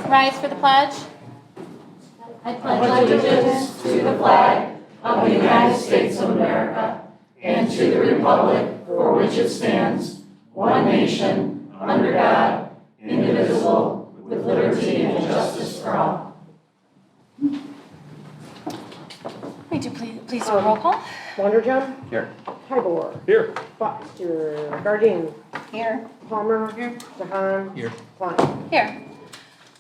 Rise for the pledge. I pledge allegiance to the flag of the United States of America and to the republic for which it stands, one nation, under God, indivisible, with liberty and justice for all. Would you please do a roll call? Wonderjohn? Here. Tybor? Here. Foster? Gardine? Here. Palmer? Here. Jahan? Here. Klein? Here.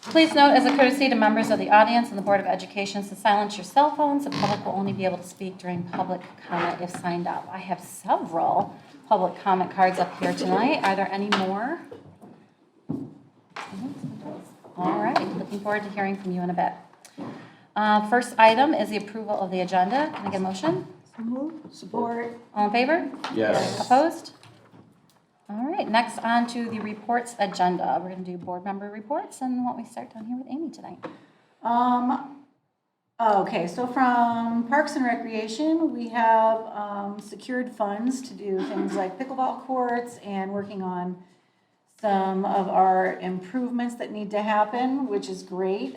Please note, as a courtesy to members of the audience and the Board of Education, to silence your cell phones. The public will only be able to speak during public comment if signed up. I have several public comment cards up here tonight. Are there any more? All right. Looking forward to hearing from you in a bit. First item is the approval of the agenda. Can I get a motion? Support. All in favor? Yes. Opposed? All right, next on to the reports agenda. We're going to do board member reports, and why don't we start down here with Amy tonight? Okay, so from Parks and Recreation, we have secured funds to do things like pickleball courts and working on some of our improvements that need to happen, which is great.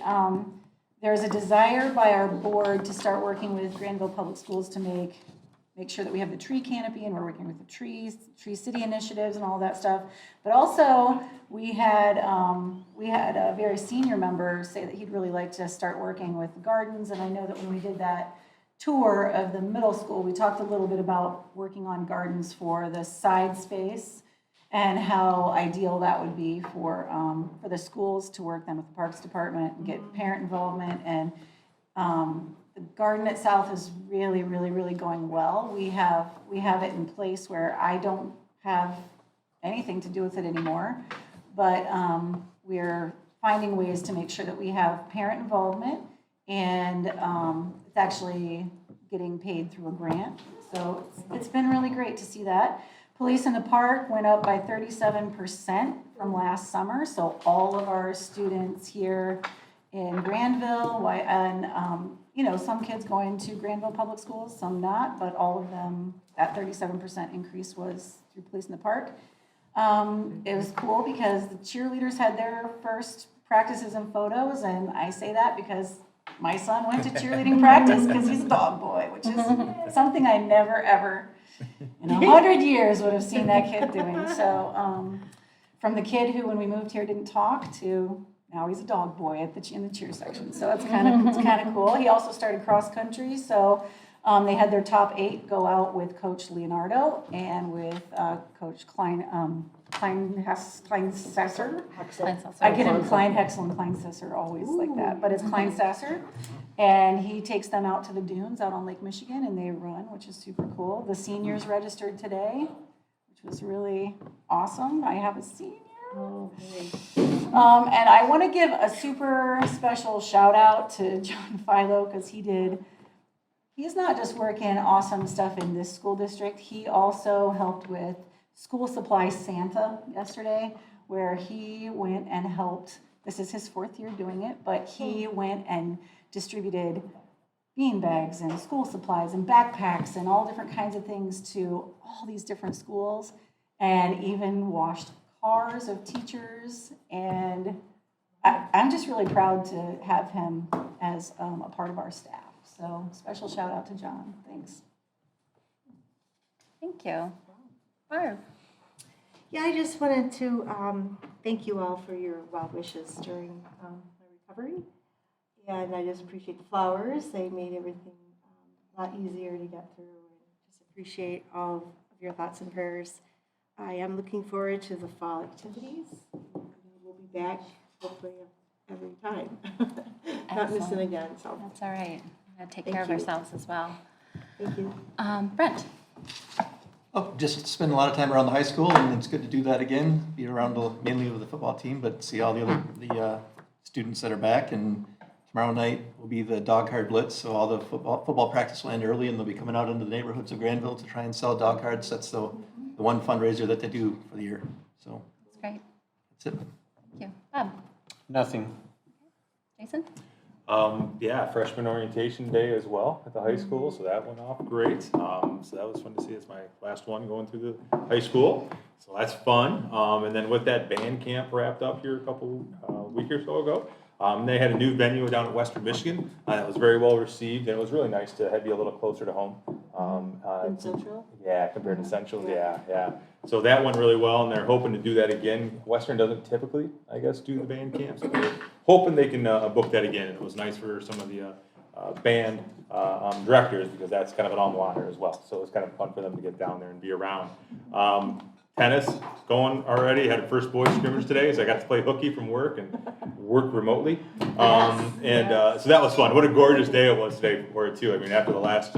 There's a desire by our board to start working with Grandville Public Schools to make sure that we have the tree canopy, and we're working with the Tree City initiatives and all that stuff. But also, we had a very senior member say that he'd really like to start working with gardens, and I know that when we did that tour of the middle school, we talked a little bit about working on gardens for the side space and how ideal that would be for the schools to work then with the Parks Department and get parent involvement. And the garden itself is really, really, really going well. We have it in place where I don't have anything to do with it anymore, but we're finding ways to make sure that we have parent involvement, and it's actually getting paid through a grant. So it's been really great to see that. Police in the Park went up by 37% from last summer, so all of our students here in Grandville, and some kids going to Grandville Public Schools, some not, but all of them, that 37% increase was through Police in the Park. It was cool because the cheerleaders had their first practices and photos, and I say that because my son went to cheerleading practice because he's a dog boy, which is something I never, ever in 100 years would have seen that kid doing. So from the kid who, when we moved here, didn't talk to now he's a dog boy in the cheer section. So it's kind of cool. He also started cross country. So they had their top 8 go out with Coach Leonardo and with Coach Klein-Sasser. I get him Klein Hexel and Klein-Sasser always like that, but it's Klein-Sasser. And he takes them out to the dunes out on Lake Michigan, and they run, which is super cool. The seniors registered today, which was really awesome. I have a senior. And I want to give a super special shout out to John Philo, because he's not just working awesome stuff in this school district, he also helped with School Supply Santa yesterday, where he went and helped. This is his 4th year doing it, but he went and distributed bean bags and school supplies and backpacks and all different kinds of things to all these different schools, and even washed cars of teachers. And I'm just really proud to have him as a part of our staff. So special shout out to John. Thanks. Thank you. Barb. Yeah, I just wanted to thank you all for your well wishes during my recovery. And I just appreciate the flowers. They made everything a lot easier to get through. And just appreciate all of your thoughts and prayers. I am looking forward to the fall activities. We'll be back hopefully every time. Not missing again. So That's all right. We got to take care of ourselves as well. Thank you. Brent. Oh, just spend a lot of time around the high school, and it's good to do that again. Be around mainly with the football team, but see all the other students that are back. And tomorrow night will be the dog card blitz, so all the football practice will end early, and they'll be coming out into the neighborhoods of Grandville to try and sell dog cards. That's the one fundraiser that they do for the year. So That's great. that's it. Thank you. Bob. Nothing. Jason. Yeah, freshman orientation day as well at the high school, so that went off great. So that was fun to see. It's my last one going through the high school, so that's fun. And then with that band camp wrapped up here a couple week or so ago, They had a new venue down at Western Michigan. It was very well received, and it was really nice to be a little closer to home. In Central? Yeah, compared to Central, yeah. So that went really well, and they're hoping to do that again. Western doesn't typically, I guess, do the band camps. But they're hoping they can book that again. And it was nice for some of the band directors, because that's kind of an alma mater as well. So it was kind of fun for them to get down there and be around. Tennis going already. Had a first boys scrimmage today, so I got to play hooky from work and work remotely. So that was fun. What a gorgeous day it was today for it too. I mean, after the last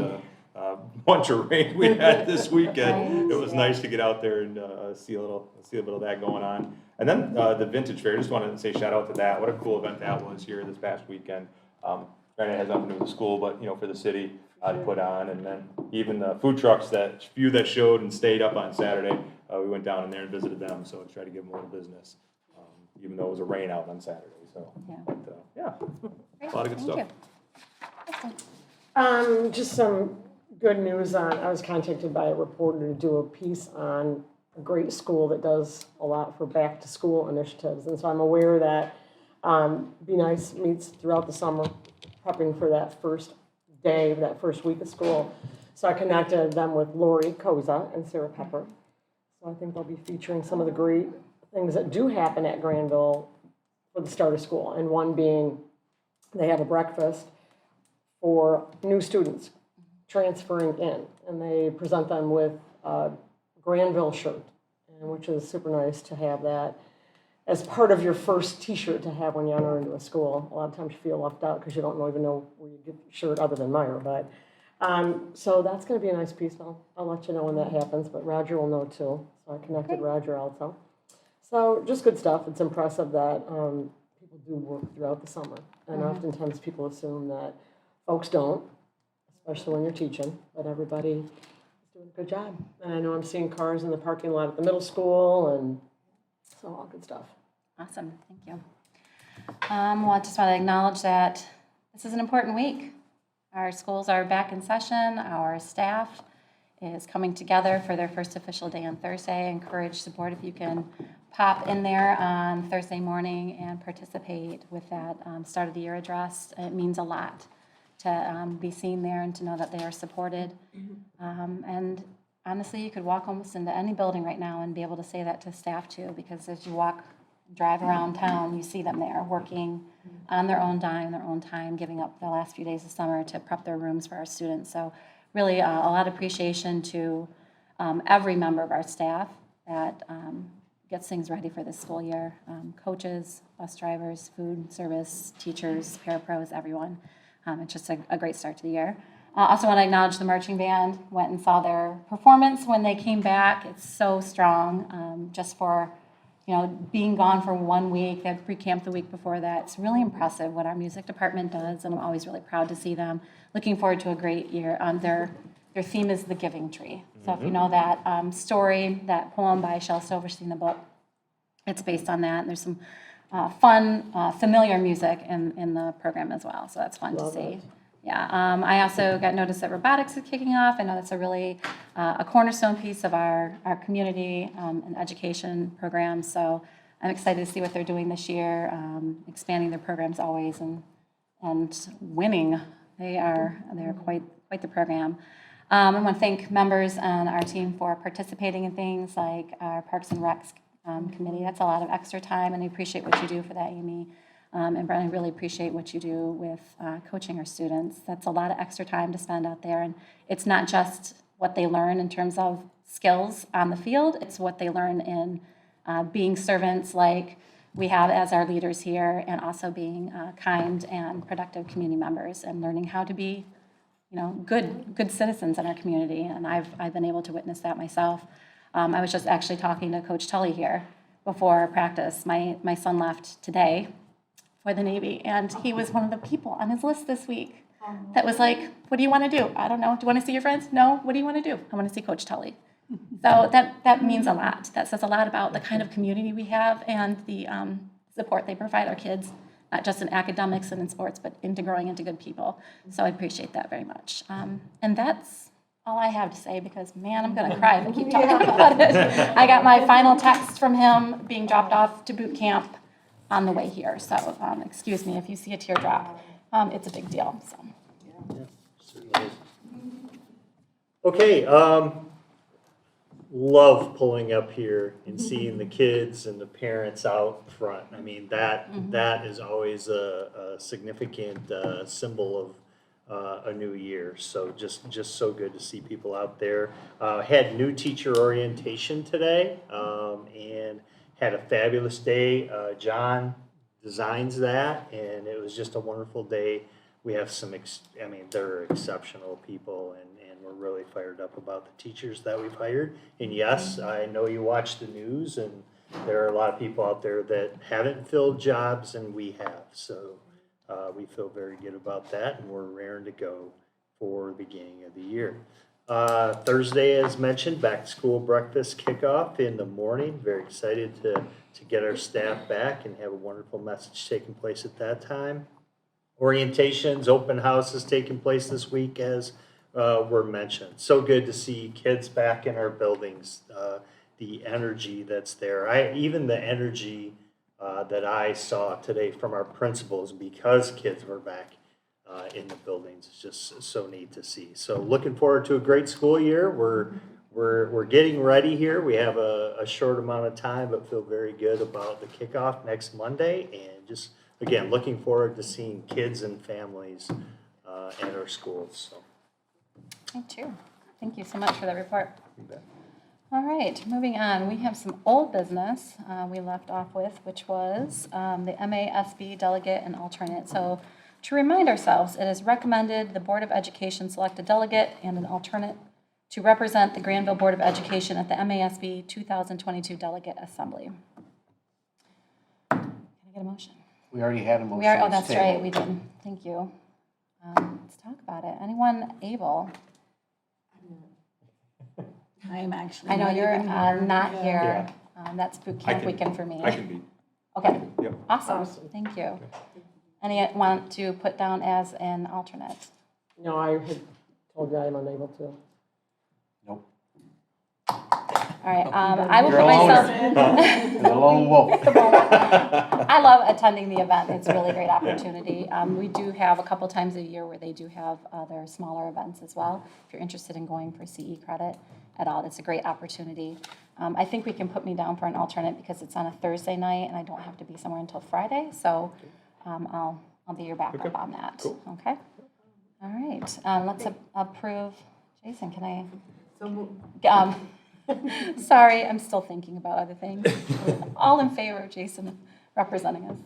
bunch of rain we had this weekend, it was nice to get out there and see a bit of that going on. And then the vintage fair. Just wanted to say shout out to that. What a cool event that was here this past weekend. Granted, it has nothing to do with the school, but for the city to put on. And then even the food trucks, that few that showed and stayed up on Saturday, we went down in there and visited them. So to try to give them a little business, even though it was a rain out on Saturday. So a lot of good stuff. Just some good news I was contacted by a reporter to do a piece on a great school that does a lot for back to school initiatives. And so I'm aware that Be Nice meets throughout the summer, prepping for that first day, that first week of school. So I connected them with Lori Koza and Sarah Pepper. So I think they'll be featuring some of the great things that do happen at Grandville for the start of school. And one being, they have a breakfast for new students transferring in, and they present them with a Grandville shirt, which is super nice to have that as part of your first t-shirt to have when you enter into a school. A lot of times you feel left out because you don't even know where you get your shirt other than Meyer. But so that's going to be a nice piece. I'll let you know when that happens, but Roger will know too. So I connected Roger also. So just good stuff. It's impressive that people do work throughout the summer, and oftentimes people assume that folks don't, especially when you're teaching, but everybody is doing a good job. And I know I'm seeing cars in the parking lot at the middle school, and so all good stuff. Awesome, thank you. Well, I just want to acknowledge that this is an important week. Our schools are back in session. Our staff is coming together for their first official day on Thursday. I encourage the board, if you can pop in there on Thursday morning and participate with that start of the year address. It means a lot to be seen there and to know that they are supported. And honestly, you could walk almost into any building right now and be able to say that to staff too, because as you drive around town, you see them there working on their own dime, their own time, giving up the last few days of summer to prep their rooms for our students. So really a lot of appreciation to every member of our staff that gets things ready for this school year. Coaches, bus drivers, food service, teachers, parapros, everyone. It's just a great start to the year. I also want to acknowledge the marching band. Went and saw their performance when they came back. It's so strong. Just for being gone for 1 week. They had pre-camp the week before that. It's really impressive what our music department does, and I'm always really proud to see them. Looking forward to a great year. Their theme is the Giving Tree. So if you know that story, that poem by Shel Silverstein, the book, it's based on that. And there's some fun, familiar music in the program as well. So that's fun to see. Yeah, I also got notice that robotics is kicking off. I know that's a really a cornerstone piece of our community and education program. So I'm excited to see what they're doing this year, expanding their programs always and winning. They're quite the program. I want to thank members on our team for participating in things like our Parks and Recs committee. That's a lot of extra time, and I appreciate what you do for that, Amy. And Brent, I really appreciate what you do with coaching our students. That's a lot of extra time to spend out there. And it's not just what they learn in terms of skills on the field, it's what they learn in being servants like we have as our leaders here, and also being kind and productive community members and learning how to be good citizens in our community. And I've been able to witness that myself. I was just actually talking to Coach Tully here before practice. My son left today for the Navy, and he was one of the people on his list this week that was like, what do you want to do? I don't know. Do you want to see your friends? No. What do you want to do? I want to see Coach Tully. So that means a lot. That says a lot about the kind of community we have and the support they provide our kids, not just in academics and in sports, but into growing into good people. So I appreciate that very much. And that's all I have to say, because, man, I'm going to cry if I keep talking about it. I got my final text from him being dropped off to boot camp on the way here. So excuse me if you see a teardrop. It's a big deal, so. Certainly is. Okay, love pulling up here and seeing the kids and the parents out front. I mean, that is always a significant symbol of a new year. So just so good to see people out there. Had new teacher orientation today, and had a fabulous day. John designs that, and it was just a wonderful day. We have some, they're exceptional people, and we're really fired up about the teachers that we've hired. And yes, I know you watch the news, and there are a lot of people out there that haven't filled jobs, and we have. So we feel very good about that, and we're raring to go for the beginning of the year. Thursday, as mentioned, back to school breakfast kickoff in the morning. Very excited to get our staff back and have a wonderful message taking place at that time. Orientations, open houses taking place this week, as were mentioned. So good to see kids back in our buildings, the energy that's there. Even the energy that I saw today from our principals, because kids were back in the buildings, is just so neat to see. So looking forward to a great school year. We're getting ready here. We have a short amount of time, but feel very good about the kickoff next Monday, and just again, looking forward to seeing kids and families at our schools. So. Me too. Thank you so much for that report. All right, moving on. We have some old business we left off with, which was the MASB delegate and alternate. So to remind ourselves, it is recommended the Board of Education select a delegate and an alternate to represent the Grandville Board of Education at the MASB 2022 Delegate Assembly. Can I get a motion? We already had a motion. Oh, It's that's tabled. right, we did. Thank you. Let's talk about it. Anyone able? I am actually. I know not you're even here. not Yeah. here. That's boot I camp can- weekend for me. I can be. Okay, Yep. awesome, thank you. Any want to put down as an alternate? No, I had told you I'm unable to. Nope. All right, I will You're put a loner. myself. The lone wolf. I love attending the event. It's a really great opportunity. We do have a couple times a year where they do have their smaller events as well. If you're interested in going for CE credit at all, it's a great opportunity. I think we can put me down for an alternate because it's on a Thursday night and I don't have to be somewhere until Friday. So I'll be your backup Okay, on that. cool. Okay. All right. Let's approve. Jason, can I? So Sorry, I'm still thinking about other things. All in favor of Jason representing us?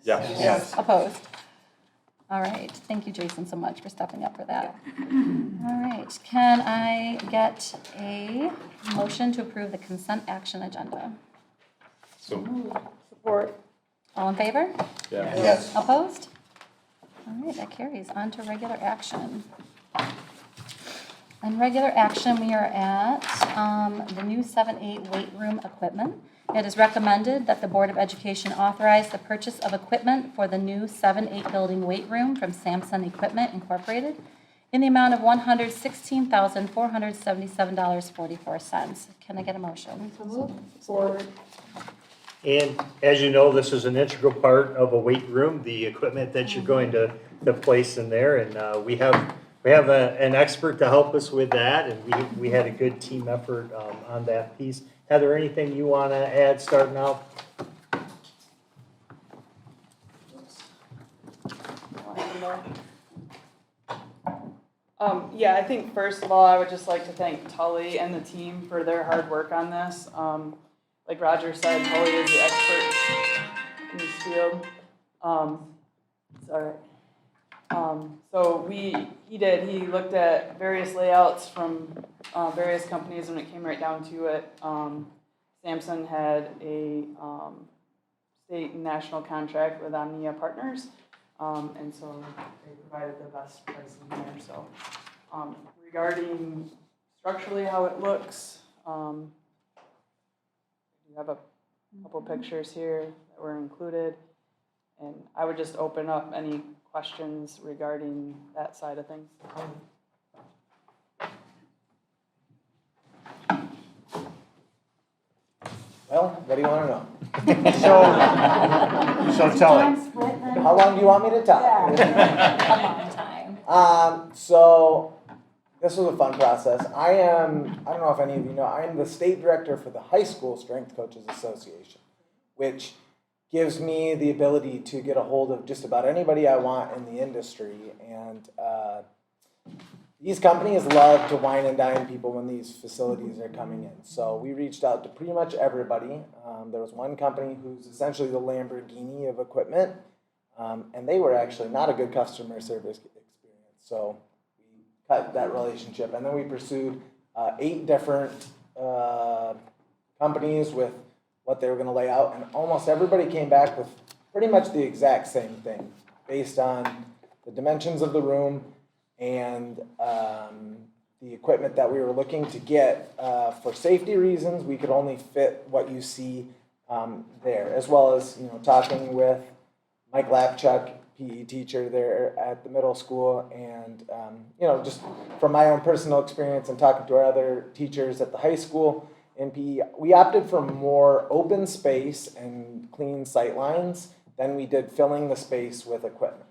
Yes. Yes. Opposed? All right, thank you, Jason, so much for stepping up for that. All right, can I get a motion to approve the consent action agenda? So, Support. All in favor? yeah. Yes. Opposed? All right, that carries. On to regular action. In regular action, we are at the new 7-8 weight room equipment. It is recommended that the Board of Education authorize the purchase of equipment for the new 7-8 building weight room from Samson Equipment Incorporated in the amount of $116,477.44. Can I get a motion? Support. And as you know, this is an integral part of a weight room, the equipment that you're going to place in there. And we have an expert to help us with that, and we had a good team effort on that piece. Heather, anything you want to add starting out? Yeah, I think first of all, I would just like to thank Tully and the team for their hard work on this. Like Roger said, Tully is the expert in this field. So he looked at various layouts from various companies when it came right down to it. Samson had a state and national contract with Omnia Partners. And so they provided the best pricing there. So regarding structurally how it looks, you have a couple pictures here that were included. And I would just open up any questions regarding that side of things. Well, what do you want to know? So tell me, how long do you want me to talk? A long time. So this was a fun process. I don't know if any of you know, I am the state director for the High School Strength Coaches Association, which gives me the ability to get a hold of just about anybody I want in the industry. And these companies love to wine and dine people when these facilities are coming in. So we reached out to pretty much everybody. There was one company who's essentially the Lamborghini of equipment, and they were actually not a good customer service experience. So we cut that relationship, and then we pursued 8 different companies with what they were going to lay out, and almost everybody came back with pretty much the exact same thing based on the dimensions of the room and the equipment that we were looking to get. For safety reasons, we could only fit what you see there, as well as talking with Mike Lapchuk, PE teacher there at the middle school, and just from my own personal experience and talking to our other teachers at the high school in PE, we opted for more open space and clean sight lines than we did filling the space with equipment.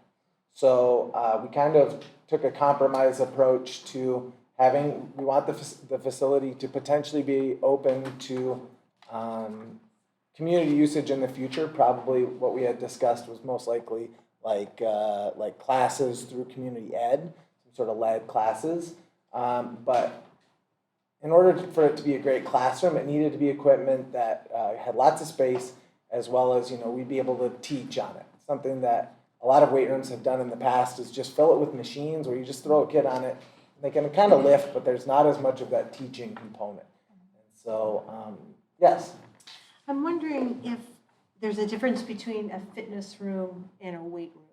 So we kind of took a compromise approach to we want the facility to potentially be open to community usage in the future. Probably what we had discussed was most likely like classes through community ed, some sort of led classes. But in order for it to be a great classroom, it needed to be equipment that had lots of space, as well as we'd be able to teach on it. Something that a lot of weight rooms have done in the past is just fill it with machines where you just throw a kid on it. They can kind of lift, but there's not as much of that teaching component. And so, yes. I'm wondering if there's a difference between a fitness room and a weight room.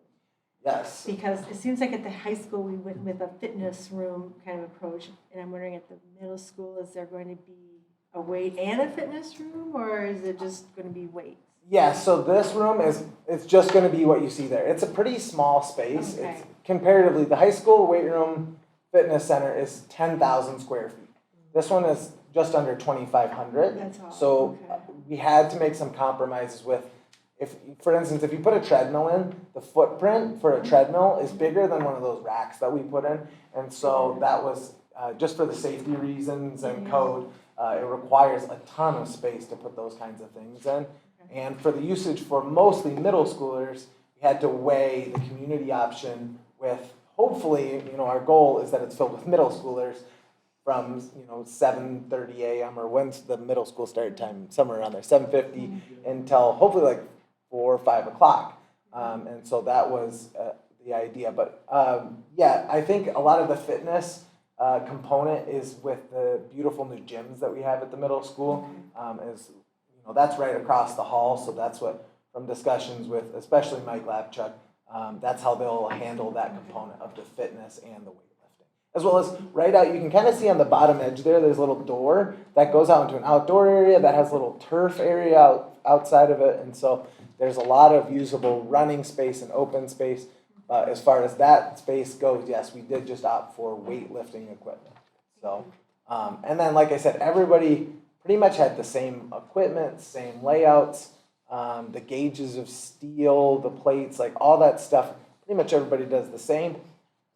Yes. Because it seems like at the high school we went with a fitness room kind of approach, and I'm wondering at the middle school, is there going to be a weight and a fitness room, or is it just going to be weights? Yeah, so this room it's just going to be what you see there. It's a pretty small space. Okay. It's comparatively, the high school weight room fitness center is 10,000 square feet. This one is just under 2,500. That's all. So Okay. we had to make some compromises with, for instance, if you put a treadmill in, the footprint for a treadmill is bigger than one of those racks that we put in. And so that was just for the safety reasons and code, it requires a ton of space to put those kinds of things in. And for the usage for mostly middle schoolers, we had to weigh the community option with, hopefully, our goal is that it's filled with middle schoolers from 7:30 a.m. or when's the middle school start time, somewhere around there, 7:50 until hopefully like 4 or 5 o'clock. And so that was the idea. But yeah, I think a lot of the fitness component is with the beautiful new gyms that we have at the middle school. That's right across the hall. So that's what, from discussions with especially Mike Lapchuk, that's how they'll handle that component of the fitness and the weightlifting. As well as right out, you can kind of see on the bottom edge there's a little door that goes out into an outdoor area that has a little turf area outside of it. And so there's a lot of usable running space and open space. As far as that space goes, yes, we did just opt for weightlifting equipment. So, and then like I said, everybody pretty much had the same equipment, same layouts, the gauges of steel, the plates, like all that stuff. Pretty much everybody does the same.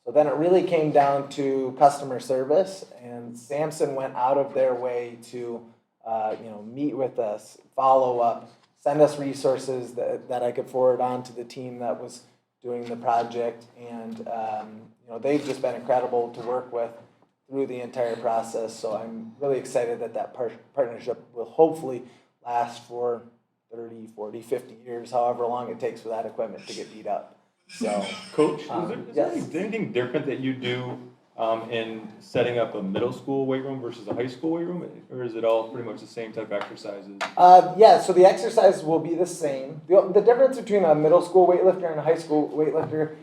So then it really came down to customer service, and Samson went out of their way to, meet with us, follow up, send us resources that I could forward on to the team that was doing the project, and they've just been incredible to work with through the entire process. So I'm really excited that partnership will hopefully last for 30, 40, 50 years, however long it takes for that equipment to get beat up. So, Coach, is there yes. anything different that you do in setting up a middle school weight room versus a high school weight room? Or is it all pretty much the same type of exercises? Yeah, so the exercises will be the same. The difference between a middle school weightlifter and a high school weightlifter,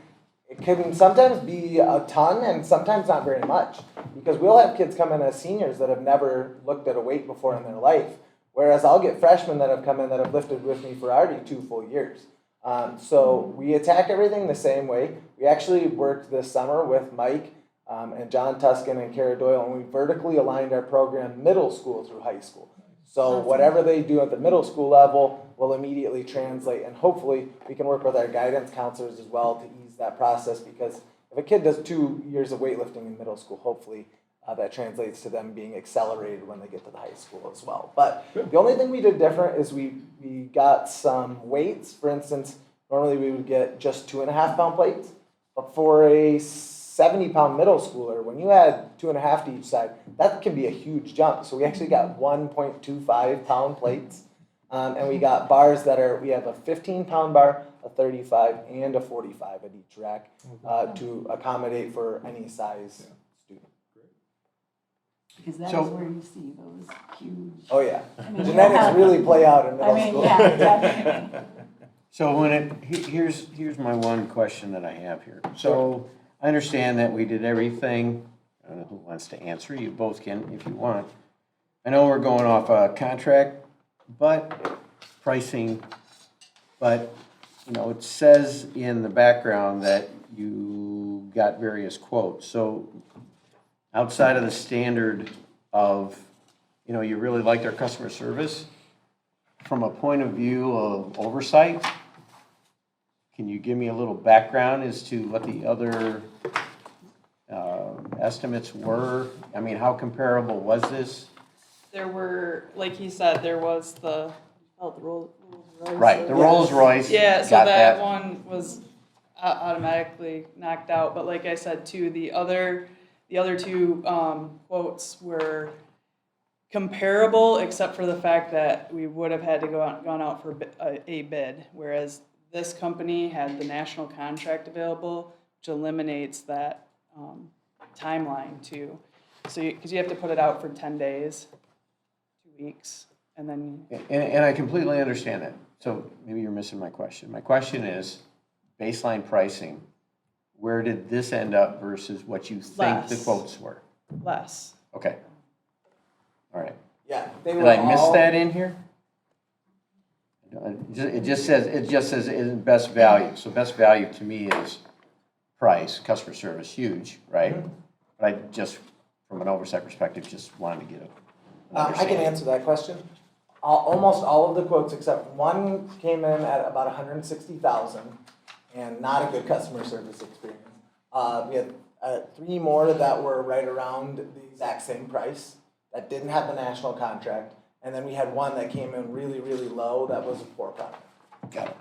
it can sometimes be a ton and sometimes not very much. Because we'll have kids come in as seniors that have never looked at a weight before in their life. Whereas I'll get freshmen that have come in that have lifted with me for already 2 full years. So we attack everything the same way. We actually worked this summer with Mike and John Tuscan and Kara Doyle, and we vertically aligned our program middle school through high school. So whatever they do at the middle school level will immediately translate, and hopefully we can work with our guidance counselors as well to ease that process, because if a kid does 2 years of weightlifting in middle school, hopefully that translates to them being accelerated when they get to the high school as well. But the only thing we did different is we got some weights. For instance, normally we would get just 2.5 pound plates, but for a 70-pound middle schooler, when you add 2.5 to each side, that can be a huge jump. So we actually got 1.25 pound plates, and we got bars we have a 15-pound bar, a 35, and a 45 at each rack to accommodate for any size student. Because that is So- where you see those huge. Oh yeah, I mean, genetics really play out in middle I mean, school. yeah, definitely. So here's my one question that I have here. So I understand that we did everything. I don't know who wants to answer. You both can if you want. I know we're going off a contract, but pricing, but it says in the background that you got various quotes. So outside of the standard of, you really liked our customer service, from a point of view of oversight, can you give me a little background as to what the other estimates were? I mean, how comparable was this? There were, like he said, there was the Rolls Royce. Right, the Rolls Royce. Yeah, so got that one was automatically knocked out, but like I said too, the other two quotes were comparable, except for the fact that we would have had to gone out for a bid, whereas this company had the national contract available, which eliminates that timeline too. So, because you have to put it out for 10 days, 2 weeks, and then. And I completely understand that. So maybe you're missing my question. My question is, baseline pricing, where did this end up versus what you think the Less. quotes were? Less. Okay. All right. Yeah, they Did were I miss all- that in here? It just says in best value. So best value to me is price, customer service, huge, right? But I just, from an oversight perspective, just wanted to get a. I can answer that question. Almost all of the quotes except one came in at about 160,000 and not a good customer service experience. We had 3 more that were right around the exact same price that didn't have the national contract. And then we had one that came in really, really low that was a poor product. Got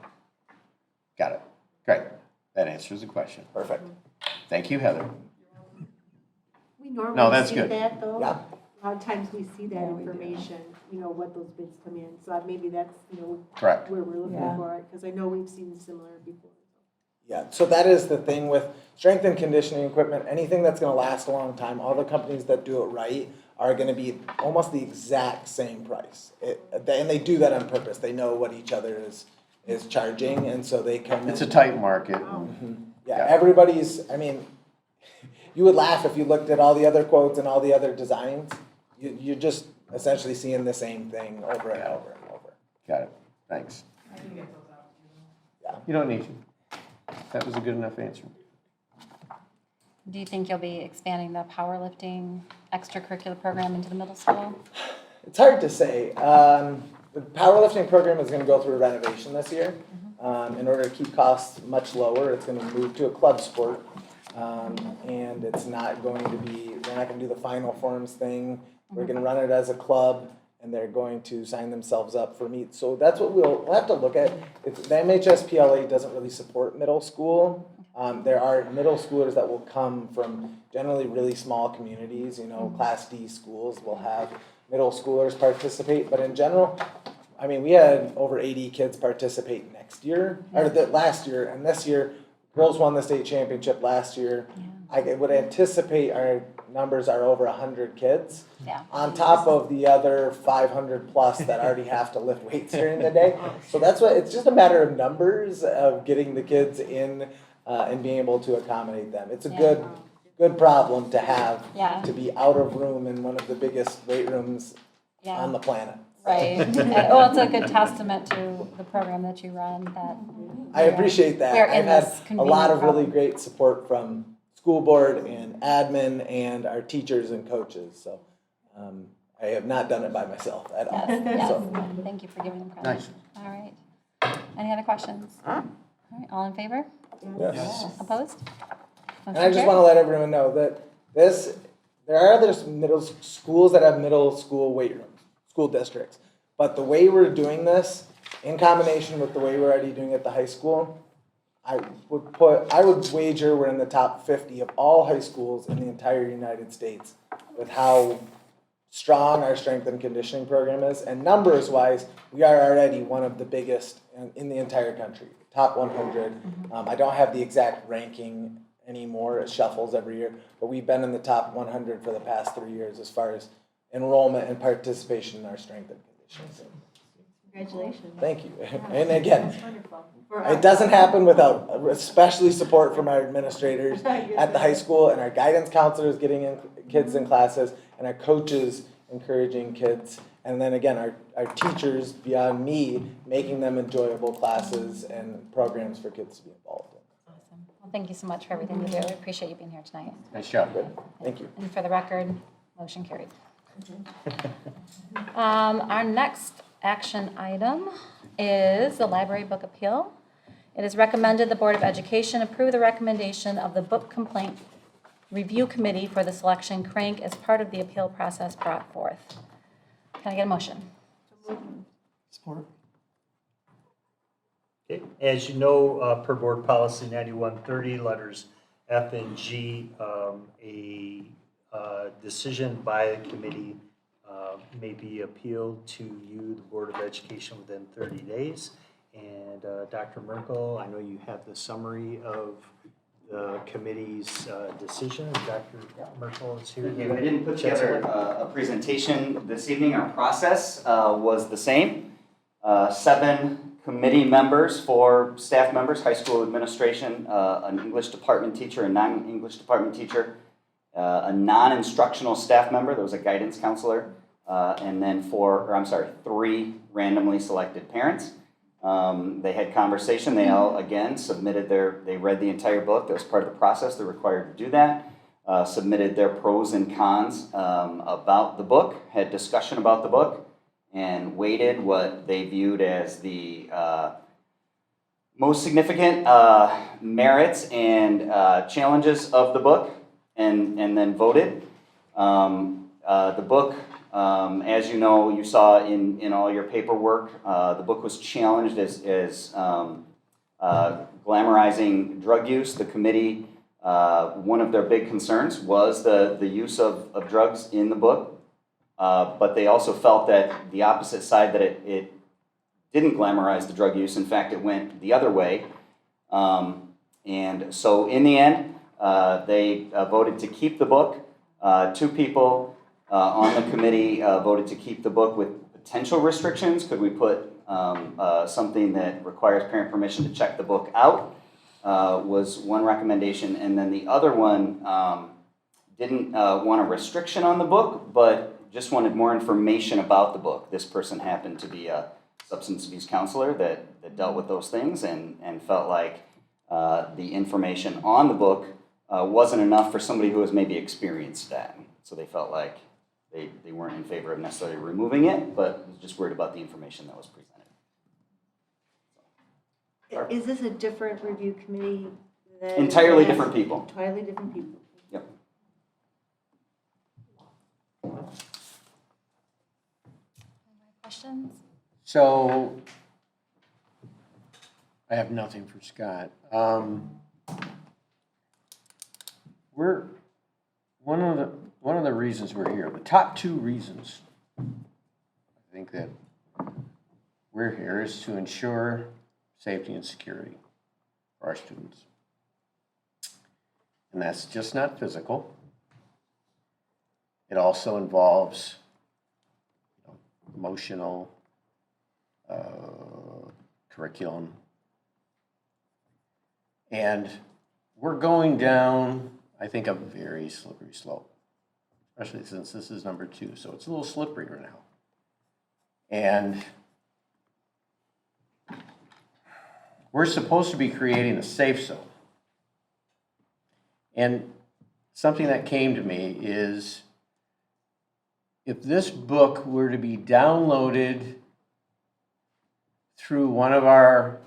it. Great. That answers the question. Perfect. Thank you, Heather. We No, normally that's see good. that though. Yeah. A lot of times we see that Yeah, we do. information, what those bids come in. So maybe that's, Correct. where we're looking Yeah. for it, because I know we've seen similar before. Yeah, so that is the thing with strength and conditioning equipment, anything that's gonna last a long time, all the companies that do it right are gonna be almost the exact same price. And they do that on purpose, they know what each other is charging, and so they come in. It's a tight market. Yeah, everybody's, you would laugh if you looked at all the other quotes and all the other designs. You're just essentially seeing the same thing over and over and over. Got it. Thanks. I can get those out to you. Yeah. You don't need to. That was a good enough answer. Do you think you'll be expanding the powerlifting extracurricular program into the middle school? It's hard to say. The powerlifting program is gonna go through a renovation this year. In order to keep costs much lower, it's gonna move to a club sport. And it's not going to be, they're not gonna do the final forms thing. We're gonna run it as a club, and they're going to sign themselves up for meets. So that's what we'll have to look at. The MHSPLA doesn't really support middle school. There are middle schoolers that will come from generally really small communities, Class D schools will have middle schoolers participate, but in general, we had over 80 kids participate last year, and this year, girls won the state championship last year. I would anticipate our numbers are over 100 kids. Yeah. On top of the other 500 plus that already have to lift weights during the day. So it's just a matter of numbers of getting the kids in and being able to accommodate them. It's a good problem to have, Yeah. to be out of room in one of the biggest weight rooms Yeah. on the planet. Right. Well, it's a good testament to the program that you run that. I appreciate that. We're in I've had this a lot of really convenient great support from school board and admin and our teachers and coaches. So I have not done it by myself at all. Yes, yes. So, Thank you for giving them credit. Nice. All right. Any other questions? All right, all in favor? yes. Opposed? And I just want to let everyone know that there are other middle schools that have middle school weight rooms, school districts. But the way we're doing this, in combination with the way we're already doing it at the high school, I would wager we're in the top 50 of all high schools in the entire United States with how strong our strength and conditioning program is. And numbers wise, we are already one of the biggest in the entire country, top 100. I don't have the exact ranking anymore, it shuffles every year, but we've been in the top 100 for the past 3 years as far as enrollment and participation in our strength and conditioning. Congratulations. Thank you. And again, That's wonderful. For it doesn't happen without especially support from our administrators at the high school and our guidance counselors getting in kids in classes and our coaches encouraging kids. And then again, our teachers beyond me making them enjoyable classes and programs for kids to be involved in. Awesome. Well, thank you so much for everything you do. We appreciate you being here tonight. Nice job. Good. Thank you. And for the record, motion carried. Our next action item is the library book appeal. It is recommended the Board of Education approve the recommendation of the Book Complaint Review Committee for the selection crank as part of the appeal process brought forth. Can I get a motion? Support. Okay. As you know, per board policy 9130, letters F and G, a decision by the committee may be appealed to you, the Board of Education, within 30 days. And Dr. Merkel, I know you have the summary of the committee's decision. Dr. Merkel is here. I didn't put together a presentation this evening. Our process was the same. 7 committee members, 4 staff members, high school administration, an English department teacher, a non-English department teacher, a non-instructional staff member, there was a guidance counselor, and then 3 randomly selected parents. They had conversation, they all, again, they read the entire book, that was part of the process, they're required to do that, submitted their pros and cons about the book, had discussion about the book, and weighted what they viewed as the most significant merits and challenges of the book, and then voted. The book, as you know, you saw in all your paperwork, the book was challenged as glamorizing drug use. The committee, one of their big concerns was the use of drugs in the book, but they also felt that the opposite side, that it didn't glamorize the drug use. In fact, it went the other way. And so in the end, they voted to keep the book. 2 people on the committee voted to keep the book with potential restrictions. Could we put something that requires parent permission to check the book out? Was one recommendation. And then the other one didn't want a restriction on the book, but just wanted more information about the book. This person happened to be a substance abuse counselor that dealt with those things and felt like the information on the book wasn't enough for somebody who has maybe experienced that. So they felt like they weren't in favor of necessarily removing it, but was just worried about the information that was presented. Is this a different review committee than? Entirely different people. Entirely different people. Yep. Questions? So, I have nothing for Scott. We're, one of the reasons we're here, the top 2 reasons I think that we're here is to ensure safety and security for our students. And that's just not physical. It also involves emotional, curriculum. And we're going down, I think, a very slippery slope, especially since this is number 2. So it's a little slipperier now. And we're supposed to be creating a safe zone. And something that came to me is if this book were to be downloaded through one of our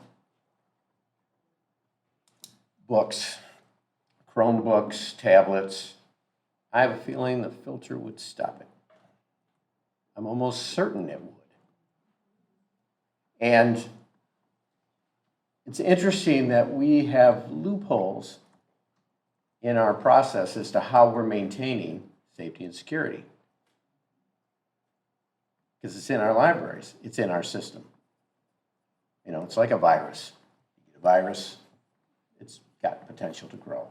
books, Chromebooks, tablets, I have a feeling the filter would stop it. I'm almost certain it would. And it's interesting that we have loopholes in our process as to how we're maintaining safety and security. Because it's in our libraries, it's in our system. You know, it's like a virus. You get a virus, it's got potential to grow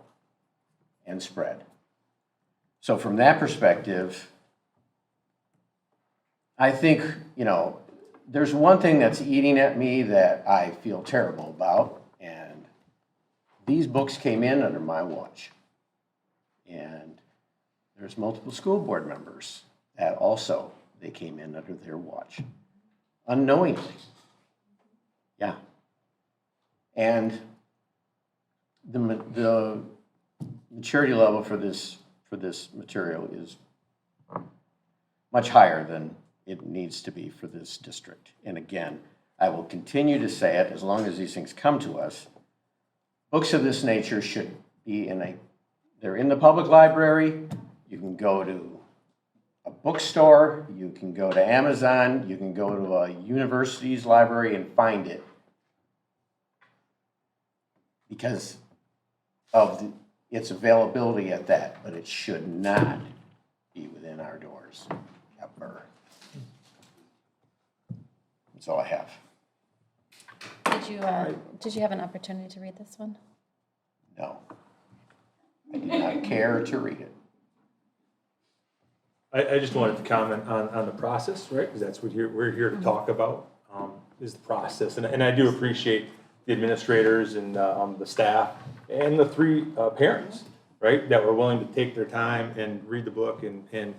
and spread. So from that perspective, I think, you know, there's one thing that's eating at me that I feel terrible about, and these books came in under my watch. And there's multiple school board members that also, they came in under their watch, unknowingly. Yeah. And the maturity level for this material is much higher than it needs to be for this district. And again, I will continue to say it as long as these things come to us. Books of this nature should be they're in the public library. You can go to a bookstore, you can go to Amazon, you can go to a university's library and find it because of its availability at that, but it should not be within our doors ever. That's all I have. Did you have an opportunity to read this one? No. I do not care to read it. I just wanted to comment on the process, right? Because that's what we're here to talk about, is the process. And I do appreciate the administrators and the staff and the three parents, right? That were willing to take their time and read the book and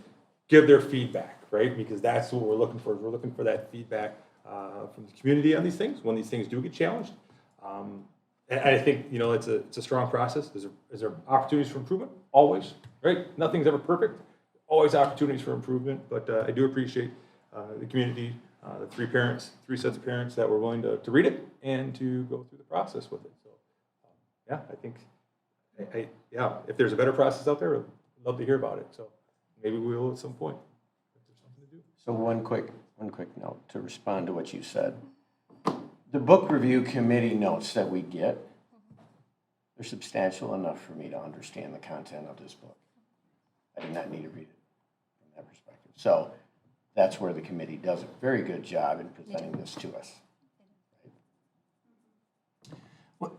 give their feedback, right? Because that's what we're looking for. We're looking for that feedback from the community on these things when these things do get challenged. And I think, you know, it's a strong process. Is there opportunities for improvement? Always, right? Nothing's ever perfect. Always opportunities for improvement, but I do appreciate the community, the three sets of parents that were willing to read it and to go through the process with it. So, yeah, I think, if there's a better process out there, I'd love to hear about it. So maybe we will at some point. If there's something to do. So one quick note to respond to what you said. The book review committee notes that we get, they're substantial enough for me to understand the content of this book. I do not need to read it from that perspective. So that's where the committee does a very good job in presenting this to us.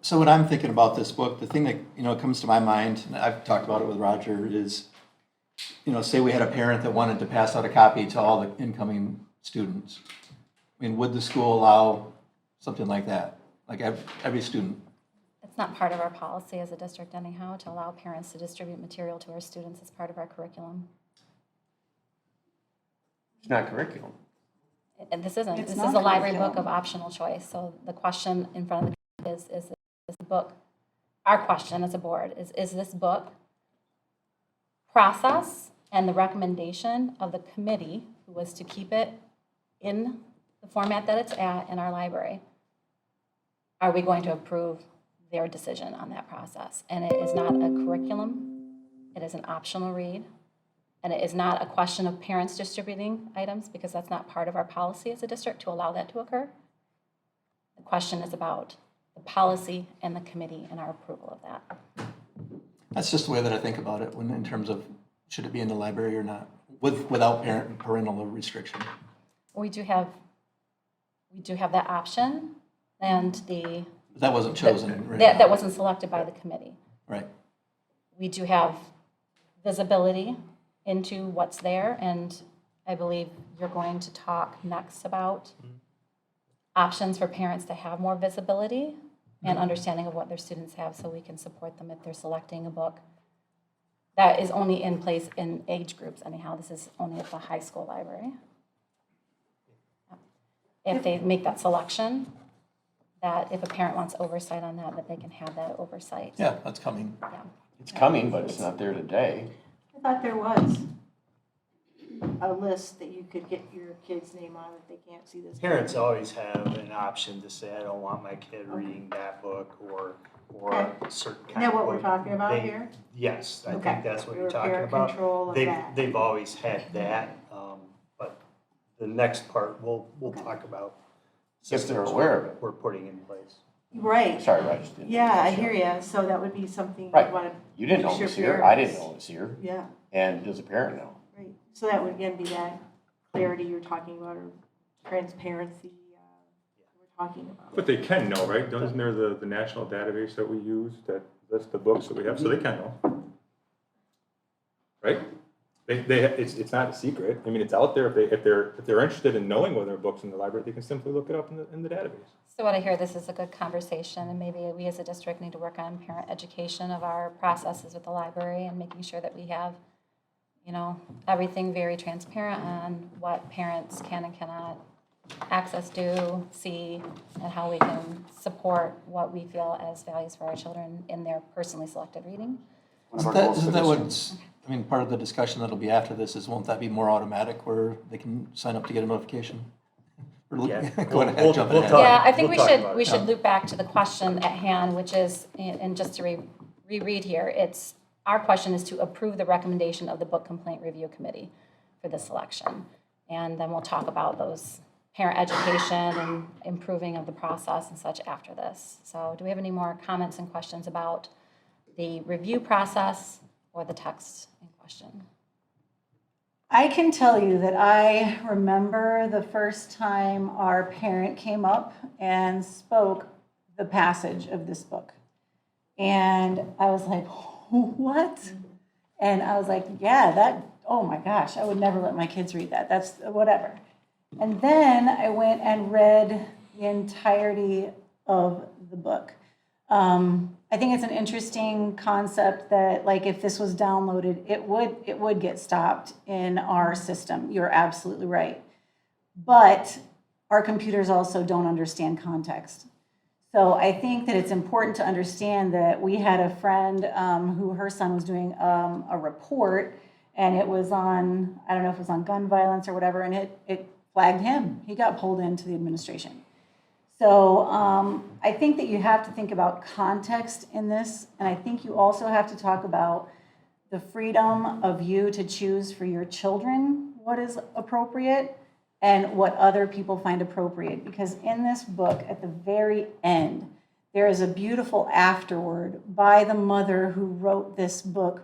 So when I'm thinking about this book, the thing that, you know, comes to my mind, and I've talked about it with Roger, is, you know, say we had a parent that wanted to pass out a copy to all the incoming students. I mean, would the school allow something like that? Like every student? It's not part of our policy as a district anyhow, to allow parents to distribute material to our students as part of our curriculum. It's not curriculum. And this isn't. It's This not is a library curriculum. book of optional choice. So the question in front of the committee is the book, our question as a board is this book process and the recommendation of the committee, who was to keep it in the format that it's at in our library, are we going to approve their decision on that process? And it is not a curriculum, it is an optional read, and it is not a question of parents distributing items, because that's not part of our policy as a district to allow that to occur. The question is about the policy and the committee and our approval of that. That's just the way that I think about it when in terms of should it be in the library or not, without parental restriction. We do have that option, and That wasn't chosen. Right that now. wasn't selected by the committee. Right. We do have visibility into what's there, and I believe you're going to talk next about options for parents to have more visibility and understanding of what their students have, so we can support them if they're selecting a book. That is only in place in age groups anyhow. This is only at the high school library. If they make that selection, that if a parent wants oversight on that, that they can have that oversight. Yeah, that's coming. Yeah. It's coming, but it's not there today. I thought there was. a list that you could get your kid's name on if they can't see this? Parents always have an option to say, I don't want my kid reading that book or a certain Isn't kind that of what book. we're talking about They- here? Yes, I Okay. think that's what Your you're talking parent about. control of that. They've always had that, but the next part, we'll talk about. If they're systems aware of it. We're putting in place. Right. Sorry, I just didn't. Yeah, I hear you. So that would be something you Right. want to. You didn't know it Sure, was here, I didn't parents. know it was here, Yeah, and does a parent know? right. So that would again be that clarity you're talking about, or transparency we're talking about. But they can know, right? Isn't there the national database that we use that lists the books that we have, so they can know? Right? It's not a secret. I mean, it's out there. If they're interested in knowing whether a book's in the library, they can simply look it up in the database. So what I hear, this is a good conversation, and maybe we as a district need to work on parent education of our processes with the library and making sure that we have, everything very transparent on what parents can and cannot access, do, see, and how we can support what we feel as values for our children in their personally selected reading. One of our goals for Isn't that this year- what's, part of the discussion that'll be after this is, won't that be more automatic where they can sign up to get a notification? Yeah. Go ahead, We'll jump talk. ahead. Yeah, I think We'll talk about it. we should loop back to the question at hand, which is, and just to reread here, our question is to approve the recommendation of the Book Complaint Review Committee for this selection. And then we'll talk about those parent education and improving of the process and such after this. So do we have any more comments and questions about the review process or the text in question? I can tell you that I remember the first time our parent came up and spoke the passage of this book. And I was like, what? And I was like, yeah, oh my gosh, I would never let my kids read that. That's whatever. And then I went and read the entirety of the book. I think it's an interesting concept that, like, if this was downloaded, it would get stopped in our system. You're absolutely right. But our computers also don't understand context. So I think that it's important to understand that we had a friend who her son was doing a report, and it was on, I don't know if it was on gun violence or whatever, and it flagged him. He got pulled into the administration. So I think that you have to think about context in this, and I think you also have to talk about the freedom of you to choose for your children what is appropriate and what other people find appropriate. Because in this book, at the very end, there is a beautiful afterword by the mother who wrote this book,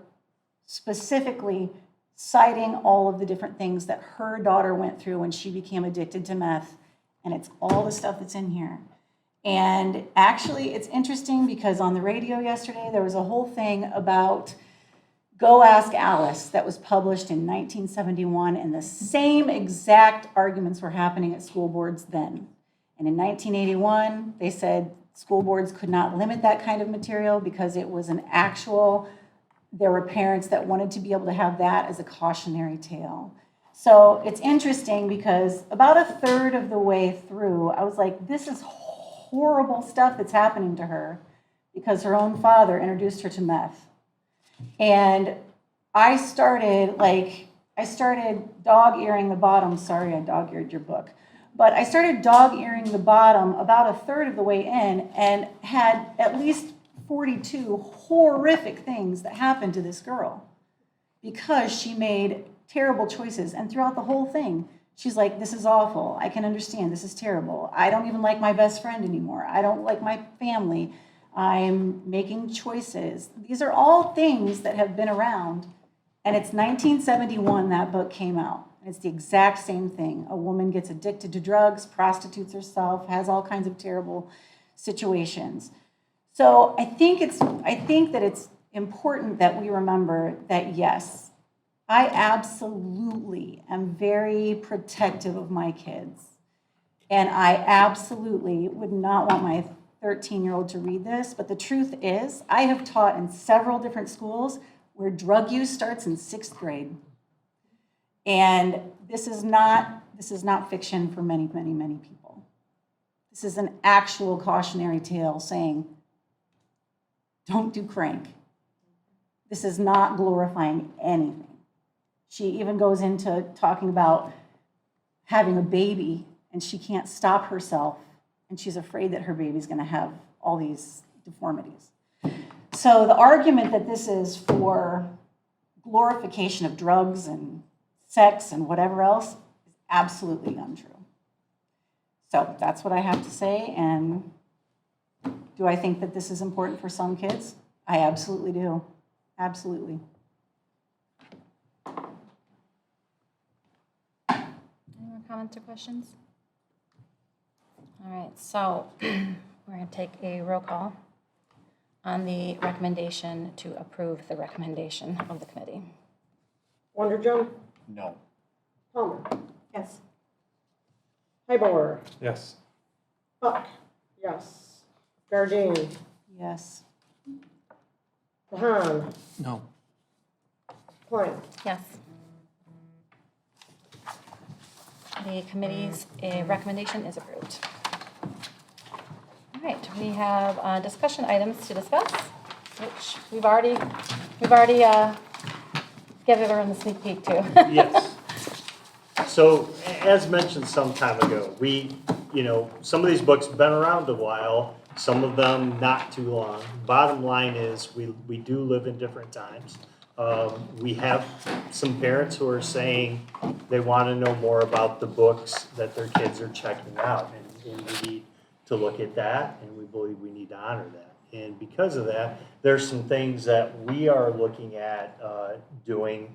specifically citing all of the different things that her daughter went through when she became addicted to meth. And it's all the stuff that's in here. And actually, it's interesting because on the radio yesterday, there was a whole thing about Go Ask Alice that was published in 1971, and the same exact arguments were happening at school boards then. And in 1981, they said school boards could not limit that kind of material because it was there were parents that wanted to be able to have that as a cautionary tale. So it's interesting because about a third of the way through, I was like, this is horrible stuff that's happening to her because her own father introduced her to meth. And I started dog-earing the bottom. Sorry, I dog-eared your book. But I started dog-earing the bottom about a third of the way in and had at least 42 horrific things that happened to this girl because she made terrible choices. And throughout the whole thing, she's like, this is awful. I can understand. This is terrible. I don't even like my best friend anymore. I don't like my family. I'm making choices. These are all things that have been around. And it's 1971 that book came out. And it's the exact same thing. A woman gets addicted to drugs, prostitutes herself, has all kinds of terrible situations. So I think that it's important that we remember that, yes, I absolutely am very protective of my kids. And I absolutely would not want my 13-year-old to read this. But the truth is, I have taught in several different schools where drug use starts in 6th grade. And this is not fiction for many, many, many people. This is an actual cautionary tale saying, don't do crank. This is not glorifying anything. She even goes into talking about having a baby and she can't stop herself and she's afraid that her baby's going to have all these deformities. So the argument that this is for glorification of drugs and sex and whatever else is absolutely untrue. So that's what I have to say. And do I think that this is important for some kids? I absolutely do. Absolutely. Any more comments or questions? All right, so we're going to take a roll call on the recommendation to approve the recommendation of the committee. Wonderjum, No. Palmer, Yes. Highbauer, Yes. Buck, yes. Gardine, Yes. Kahan, No. Klein. Yes. The committee's recommendation is approved. All right, we have discussion items to discuss, which we've already given everyone the sneak peek to. Yes. So, as mentioned some time ago, some of these books have been around a while, some of them not too long. Bottom line is, we do live in different times. We have some parents who are saying they want to know more about the books that their kids are checking out, and we need to look at that, and we believe we need to honor that. And because of that, there's some things that we are looking at doing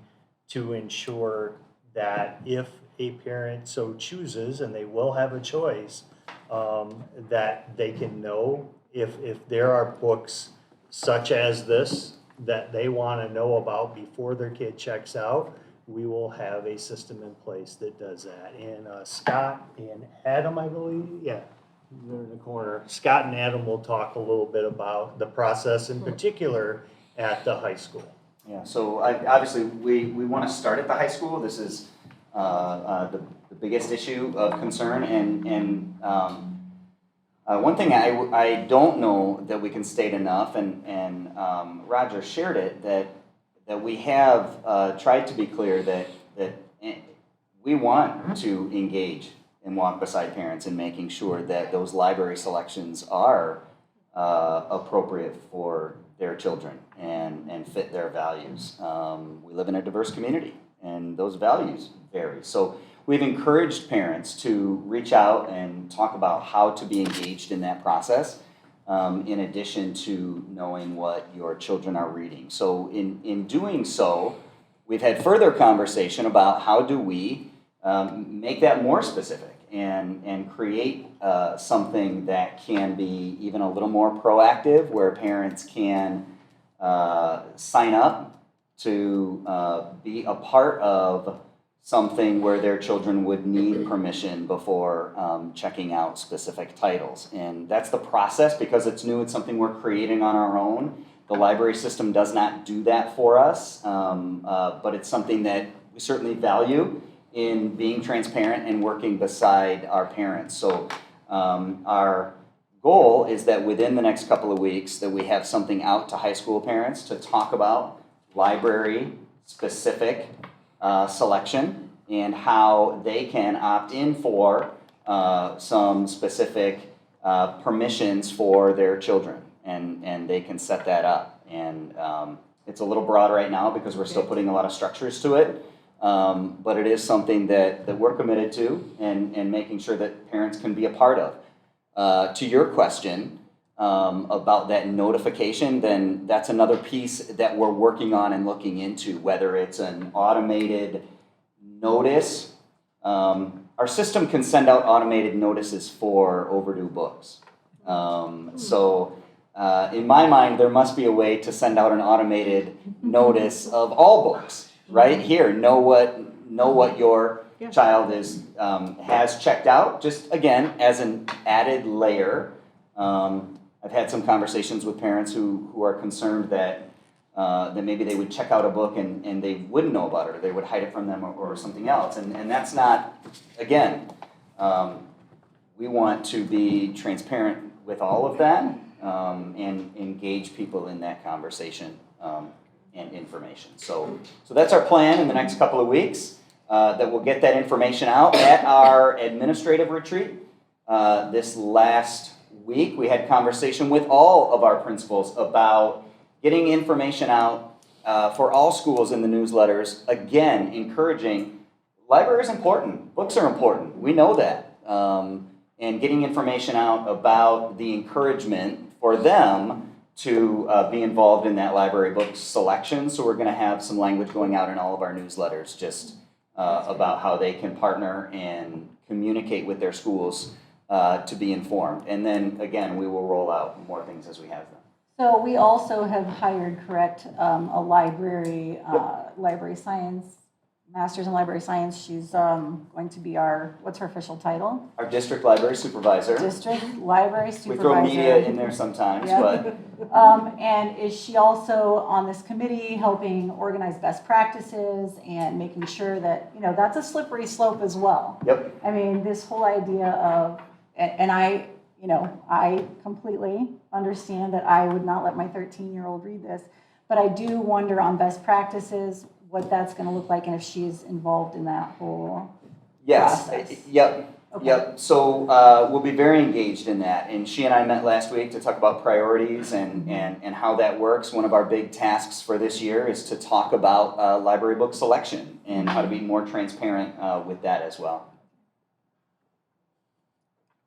to ensure that if a parent so chooses, and they will have a choice, that they can know if there are books such as this that they want to know about before their kid checks out, we will have a system in place that does that. And Scott and Adam, I believe, yeah, they're in the corner. Scott and Adam will talk a little bit about the process in particular at the high school. Yeah, so obviously, we want to start at the high school. This is the biggest issue of concern, and one thing I don't know that we can state enough, and Roger shared it, that we have tried to be clear that we want to engage and walk beside parents in making sure that those library selections are appropriate for their children and fit their values. We live in a diverse community, and those values vary. So we've encouraged parents to reach out and talk about how to be engaged in that process, in addition to knowing what your children are reading. So in doing so, we've had further conversation about how do we make that more specific and create something that can be even a little more proactive, where parents can sign up to be a part of something where their children would need permission before checking out specific titles. And that's the process. Because it's new, it's something we're creating on our own. The library system does not do that for us, but it's something that we certainly value in being transparent and working beside our parents. So our goal is that within the next couple of weeks that we have something out to high school parents to talk about library specific selection and how they can opt in for some specific permissions for their children, and they can set that up. And it's a little broad right now because we're still putting a lot of structures to it, but it is something that we're committed to and making sure that parents can be a part of. To your question about that notification, then that's another piece that we're working on and looking into, whether it's an automated notice. Our system can send out automated notices for overdue books. So in my mind, there must be a way to send out an automated notice of all books, right? Here, know what your child has checked out, just again, as an added layer. I've had some conversations with parents who are concerned that maybe they would check out a book and they wouldn't know about it, or they would hide it from them, or something else. And that's not, again, we want to be transparent with all of that and engage people in that conversation and information. So that's our plan in the next couple of weeks, that we'll get that information out at our administrative retreat. This last week, we had conversation with all of our principals about getting information out for all schools in the newsletters. Again, encouraging, library is important, books are important, we know that. And getting information out about the encouragement for them to be involved in that library book selection. So we're going to have some language going out in all of our newsletters just about how they can partner and communicate with their schools to be informed. And then again, we will roll out more things as we have them. So we also have hired, correct, a library science, master's in library science. She's going to be what's her official title? Our district library supervisor. District library supervisor. We throw media in there sometimes, Yeah. but And is she also on this committee helping organize best practices and making sure that, that's a slippery slope as well. yep. I mean, this whole idea of, and I completely understand that I would not let my 13-year-old read this, but I do wonder on best practices, what that's going to look like and if she's involved in that whole Yes, process. yep. Okay. Yep, so we'll be very engaged in that, and she and I met last week to talk about priorities and how that works. One of our big tasks for this year is to talk about library book selection and how to be more transparent with that as well.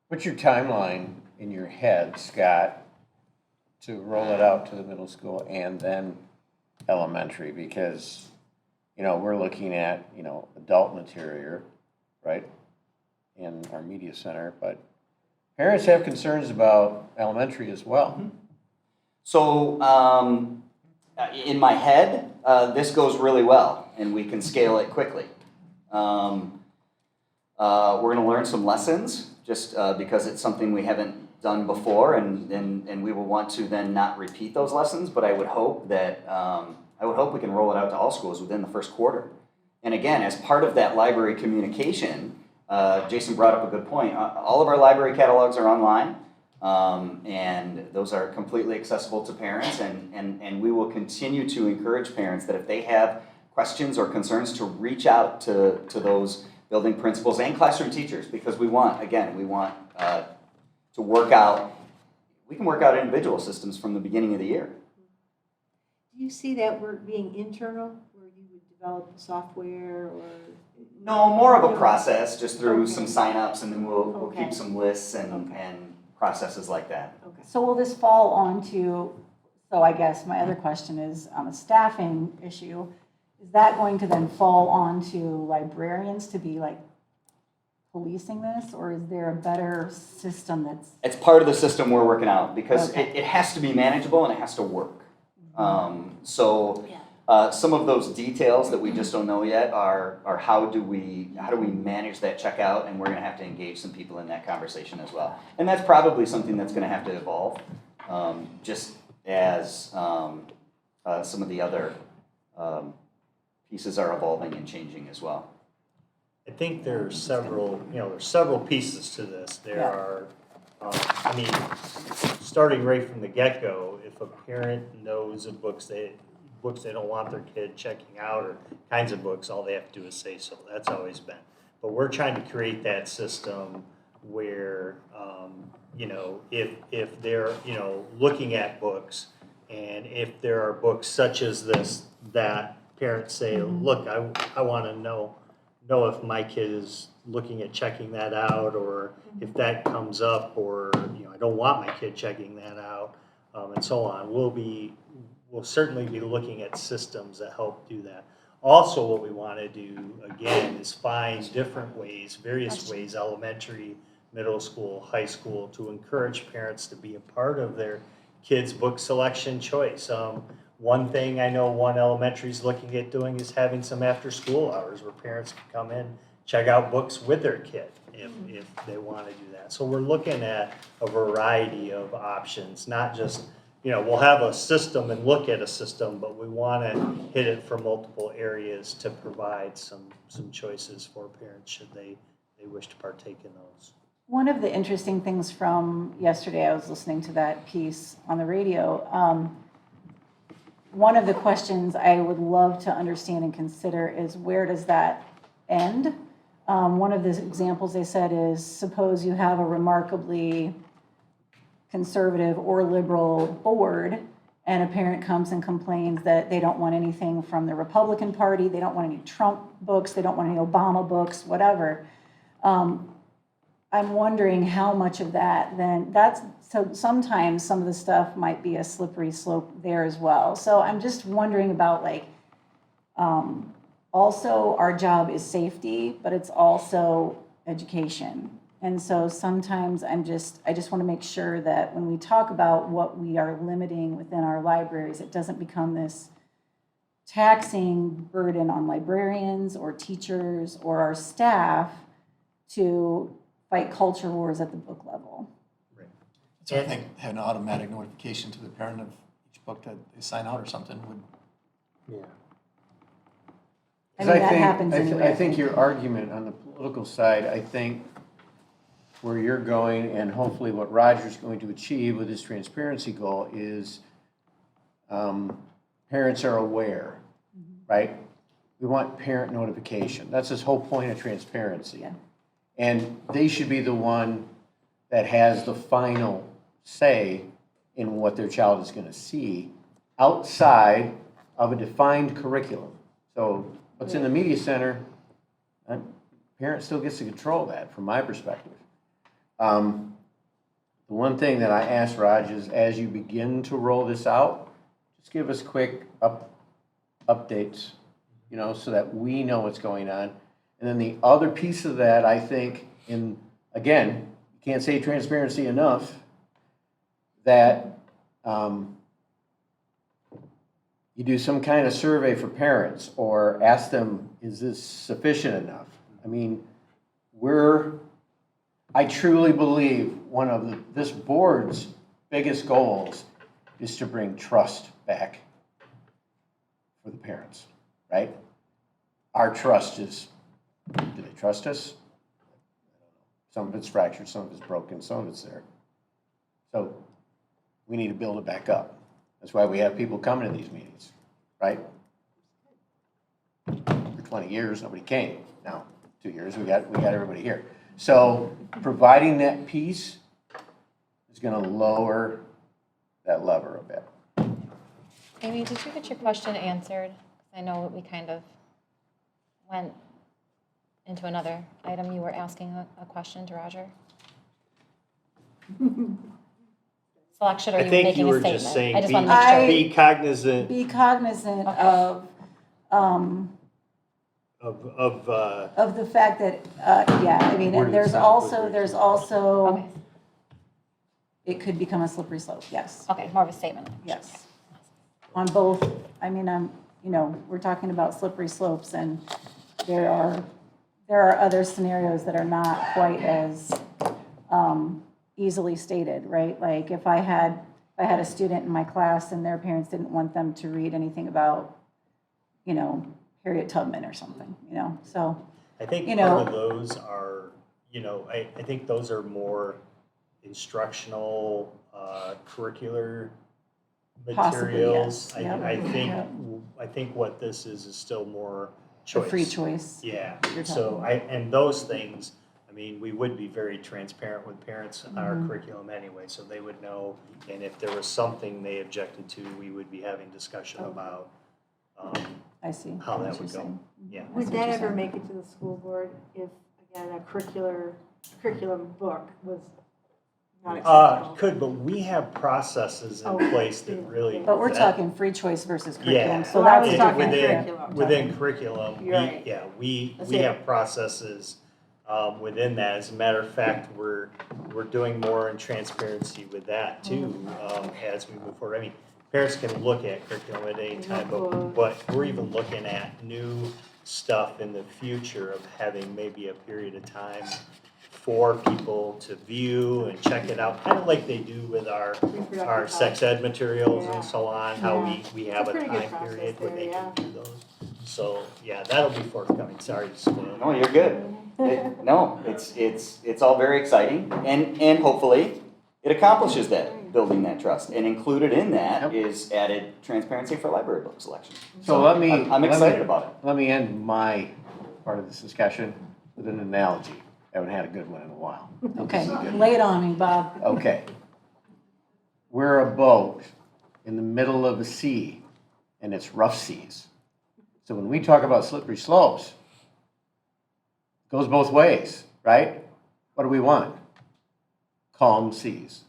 What's your timeline in your head, Scott, to roll it out to the middle school and then elementary? Because, we're looking at, adult material, right, in our media center, but parents have concerns about elementary as well. So in my head, this goes really well, and we can scale it quickly. We're going to learn some lessons just because it's something we haven't done before, and we will want to then not repeat those lessons. But I would hope that we can roll it out to all schools within the first quarter. And again, as part of that library communication, Jason brought up a good point. All of our library catalogs are online. And those are completely accessible to parents, and we will continue to encourage parents that if they have questions or concerns to reach out to those building principals and classroom teachers, because we want to work out, we can work out individual systems from the beginning of the year. Do you see that work being internal, where you would develop software or? No, more of a process, just through Okay. some signups, and then we'll Okay. keep some lists and Okay. processes like that. Okay. So will this fall onto, so I guess my other question is on a staffing issue, is that going to then fall onto librarians to be like policing this, or is there a better system that's? It's part of the system we're working out, because Okay. it has to be manageable and it has to work. So some of those details that we just don't know yet are how do we manage that checkout, and we're going to have to engage some people in that conversation as well. And that's probably something that's going to have to evolve, just as some of the other pieces are evolving and changing as well. I think there's several pieces to this. There Yeah. are, starting right from the get-go, if a parent knows of books they don't want their kid checking out, or kinds of books, all they have to do is say so. That's always been. But we're trying to create that system where, if they're, looking at books, and if there are books such as this that parents say, look, I want to know if my kid is looking at checking that out, or if that comes up, or I don't want my kid checking that out, and so on. We'll certainly be looking at systems that help do that. Also, what we want to do again is find different ways, various ways, elementary, middle school, high school, to encourage parents to be a part of their kids' book selection choice. One thing I know one elementary is looking at doing is having some after-school hours where parents can come in, check out books with their kid if they want to do that. So we're looking at a variety of options, not just, we'll have a system and look at a system, but we want to hit it from multiple areas to provide some choices for parents should they wish to partake in those. One of the interesting things from yesterday, I was listening to that piece on the radio. one of the questions I would love to understand and consider is where does that end? One of the examples they said is, suppose you have a remarkably conservative or liberal board, and a parent comes and complains that they don't want anything from the Republican Party, they don't want any Trump books, they don't want any Obama books, whatever. I'm wondering how much of that then, so sometimes some of the stuff might be a slippery slope there as well. So I'm just wondering about like, also our job is safety, but it's also education. And so sometimes I just want to make sure that when we talk about what we are limiting within our libraries, it doesn't become this taxing burden on librarians or teachers or our staff to fight culture wars at the book level. So I think having an automatic notification to the parent of each book that they sign out or something would. Yeah. I mean, that happens I anyway. think your argument on the political side, I think where you're going and hopefully what Roger's going to achieve with his transparency goal is parents are aware, right? We want parent notification. That's his whole point of transparency. Yeah. And they should be the one that has the final say in what their child is going to see outside of a defined curriculum. So what's in the media center, parent still gets to control that from my perspective. The one thing that I asked Raj is as you begin to roll this out, just give us quick updates, you know, so that we know what's going on. And then the other piece of that, I think, again, you can't say transparency enough, that you do some kind of survey for parents or ask them, is this sufficient enough? I mean, I truly believe one of this board's biggest goals is to bring trust back for the parents, right? Our trust is, do they trust us? Some of it's fractured, some of it's broken, some of it's there. So we need to build it back up. That's why we have people coming to these meetings, right? For 20 years, nobody came. Now, 2 years, we got everybody here. So providing that piece is going to lower that lever a bit. Amy, did you get your question answered? I know we kind of went into another item. You were asking a question to Roger. Selection, or I you were think making you a were statement? just saying, I just want to make sure. be cognizant Be cognizant of the fact that, yeah, I mean, Where does there's that also, put there's it? also, Okay, it could become a slippery slope, yes, okay, more of a statement. yes. On both, I mean, we're talking about slippery slopes, and there are other scenarios that are not quite as easily stated, right? Like if I had a student in my class and their parents didn't want them to read anything about, Harriet Tubman or something, so. I think You part know- of those are, I think those are more instructional, curricular Possibly, materials. yes. Yep. Yep. I think what this is still more The choice. free choice. Yeah, You're so talking. and those things, I mean, we would be very transparent with parents on our Mhm. curriculum anyway, so they would know. And if there was something they objected to, we would be having discussion about, I see. how what that you're would go. saying. Yeah. I see Would what that you're ever saying. make it to the school board if, again, a curriculum book was not acceptable? Could, but we have processes in Oh, place that really. But we're vet- talking free choice versus curriculum, Yeah. so Well, that I was was talking talking curriculum. Within curriculum, You're right. we That's it. have processes within that. As a matter of fact, we're doing more in transparency with that too, as we move forward. I mean, parents can look at curriculum at any time, but we're even looking at new stuff in the future of having maybe a period of time for people to view and check it out, kind of like they do with our Reproductive sex ed materials Yeah. and so on, how Yeah. we It's have a a pretty good time process period where there, they yeah. can do those. So, yeah, that'll be forthcoming, sorry to spoil it. No, you're good. No, it's all very exciting, and hopefully it accomplishes that. building that trust. And included in that Yep. is added transparency for library book selection. So let me. I'm excited about it. Let me end my part of this discussion with an analogy. Haven't had a good one in a while. Okay, lay it on me, Bob. Okay. We're a boat in the middle of a sea, and it's rough seas. So when we talk about slippery slopes, it goes both ways, right? What do we want? Calm seas.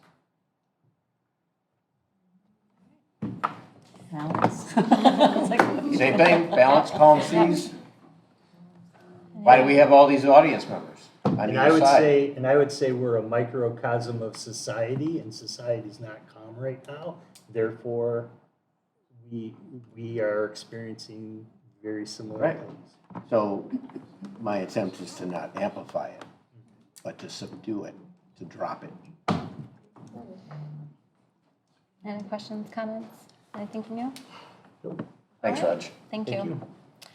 Balance. It's like, Same thing, balance, calm seas. Why do we have all these audience members on And either side? I would say we're a microcosm of society, and society's not calm right now. Therefore, we are experiencing very similar Right. things. So my attempt is to not amplify it, but to subdue it, to drop it. Any questions, comments, anything from you? Thanks, Raj. Thank you.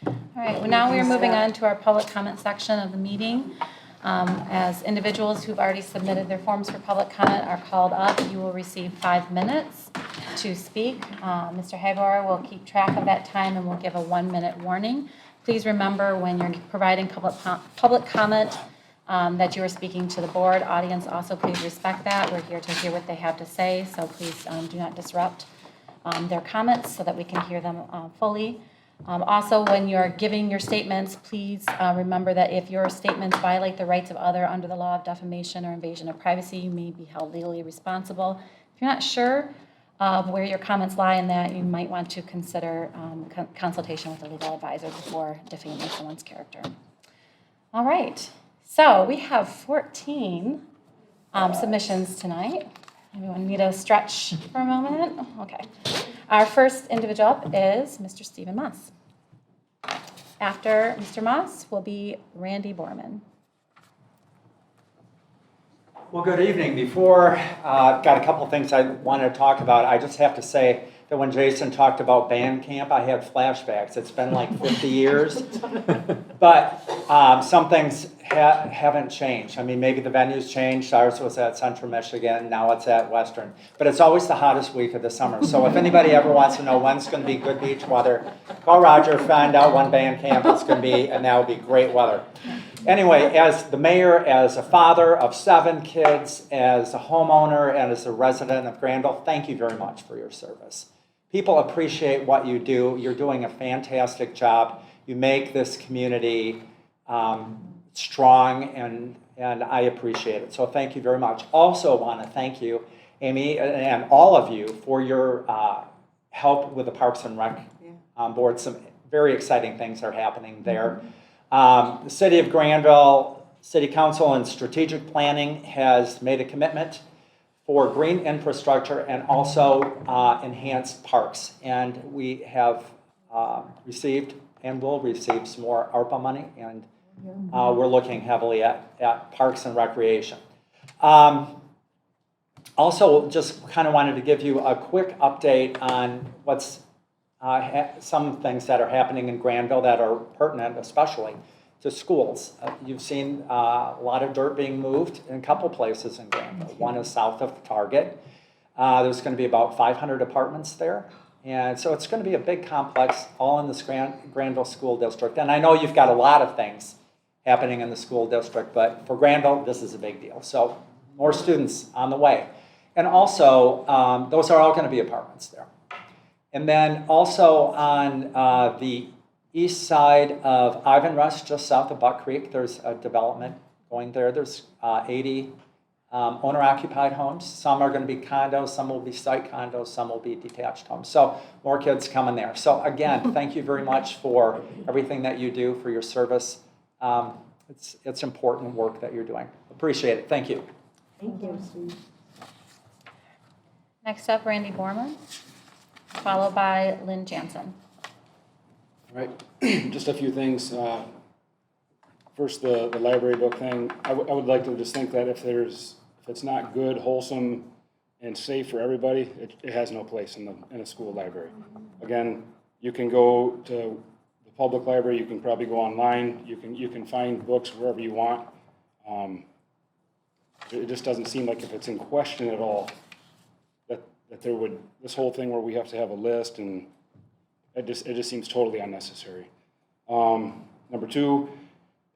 All right, well, now we are moving on to our public comment section of the meeting. As individuals who've already submitted their forms for public comment are called up, you will receive 5 minutes to speak. Mr. Hagar will keep track of that time and will give a 1-minute warning. Please remember when you're providing public comment that you are speaking to the board. Audience, also please respect that. We're here to hear what they have to say, so please do not disrupt their comments so that we can hear them fully. Also, when you're giving your statements, please remember that if your statements violate the rights of others under the law of defamation or invasion of privacy, you may be held legally responsible. If you're not sure where your comments lie in that, you might want to consider consultation with a legal advisor before defaming someone's character. All right, so we have 14 submissions tonight. Anyone need a stretch for a moment? Okay. Our first individual up is Mr. Stephen Moss. After Mr. Moss will be Randy Borman. Well, good evening. Before I've got a couple of things I wanted to talk about. I just have to say that when Jason talked about band camp, I had flashbacks. It's been like 50 years, but some things haven't changed. I mean, maybe the venue's changed. Ours was at Central Michigan. Now it's at Western. But it's always the hottest week of the summer. So if anybody ever wants to know when's going to be good beach weather, call Roger, find out when band camp is going to be, and that will be great weather. Anyway, as the mayor, as a father of 7 kids, as a homeowner, and as a resident of Grandville, thank you very much for your service. People appreciate what you do. You're doing a fantastic job. You make this community strong, and I appreciate it. So thank you very much. Also want to thank you, Amy, and all of you for your help with the Parks and Rec board. Some very exciting things are happening there. The City of Grandville, City Council and Strategic Planning has made a commitment for green infrastructure and also enhanced parks. And we have received and will receive some more ARPA money, and we're looking heavily at parks and recreation. Also, just kind of wanted to give you a quick update on what's some things that are happening in Grandville that are pertinent, especially to schools. You've seen a lot of dirt being moved in a couple places in Grandville. One is south of Target. There's going to be about 500 apartments there. And so it's going to be a big complex, all in this Grandville School District. And I know you've got a lot of things happening in the school district, but for Grandville, this is a big deal. So more students on the way. And also, those are all going to be apartments there. And then also on the east side of Ivan Rush, just south of Buck Creek, there's a development going there. There's 80 owner-occupied homes. Some are going to be condos, some will be site condos, some will be detached homes. So more kids coming there. So again, thank you very much for everything that you do, for your service. It's important work that you're doing. Appreciate it. Thank you. Thank you, Steve. Next up, Randy Borman, followed by Lynn Jansen. All right, just a few things. First, the library book thing. I would like to just think that if it's not good, wholesome, and safe for everybody, it has no place in a school library. Again, you can go to the public library. You can probably go online. You can find books wherever you want. It just doesn't seem like if it's in question at all, that there would, this whole thing where we have to have a list, and it just seems totally unnecessary. Number two,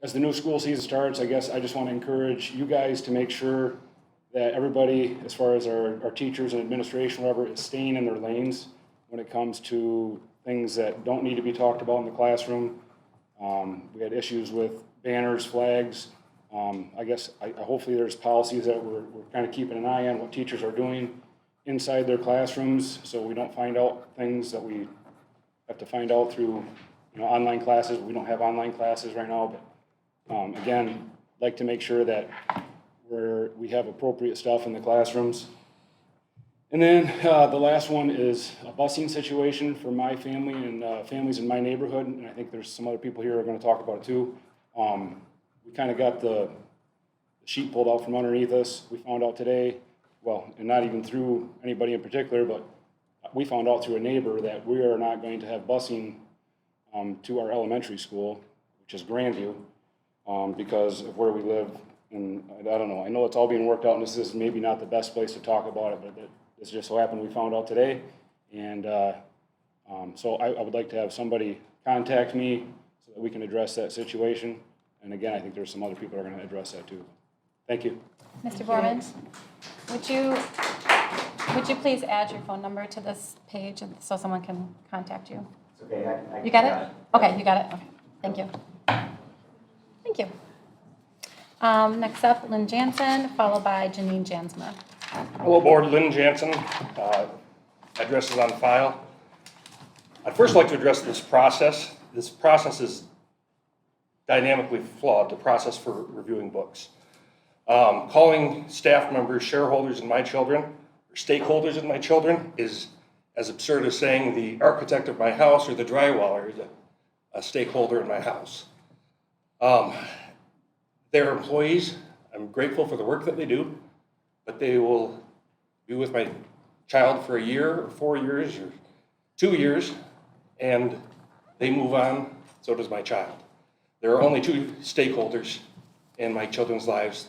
as the new school season starts, I guess I just want to encourage you guys to make sure that everybody, as far as our teachers and administration, whatever, is staying in their lanes when it comes to things that don't need to be talked about in the classroom. We had issues with banners, flags. I guess hopefully there's policies that we're kind of keeping an eye on what teachers are doing inside their classrooms, so we don't find out things that we have to find out through, online classes. We don't have online classes right now, but again, like to make sure that we have appropriate stuff in the classrooms. And then the last one is a busing situation for my family and families in my neighborhood, and I think there's some other people here who are going to talk about it too. We kind of got the sheet pulled out from underneath us. We found out today, well, and not even through anybody in particular, but we found out through a neighbor that we are not going to have busing to our elementary school, which is Grandville, because of where we live. And I don't know, I know it's all being worked out, and this is maybe not the best place to talk about it, but this just so happened we found out today. And so I would like to have somebody contact me so that we can address that situation. And again, I think there's some other people that are going to address that too. Thank you. Mr. Borman, would you please add your phone number to this page so someone can contact you? It's okay, You got it? Okay, you got it? Okay, thank you. Thank you. Next up, Lynn Jansen, followed by Janine Jansma. Hello, Board. Lynn Jansen. Address is on file. I'd first like to address this process. This process is dynamically flawed, the process for reviewing books. Calling staff members shareholders in my children, or stakeholders in my children, is as absurd as saying the architect of my house or the drywaller is a stakeholder in my house. They're employees. I'm grateful for the work that they do, but they will be with my child for a year or 4 years or 2 years, and they move on, so does my child. There are only two stakeholders in my children's lives.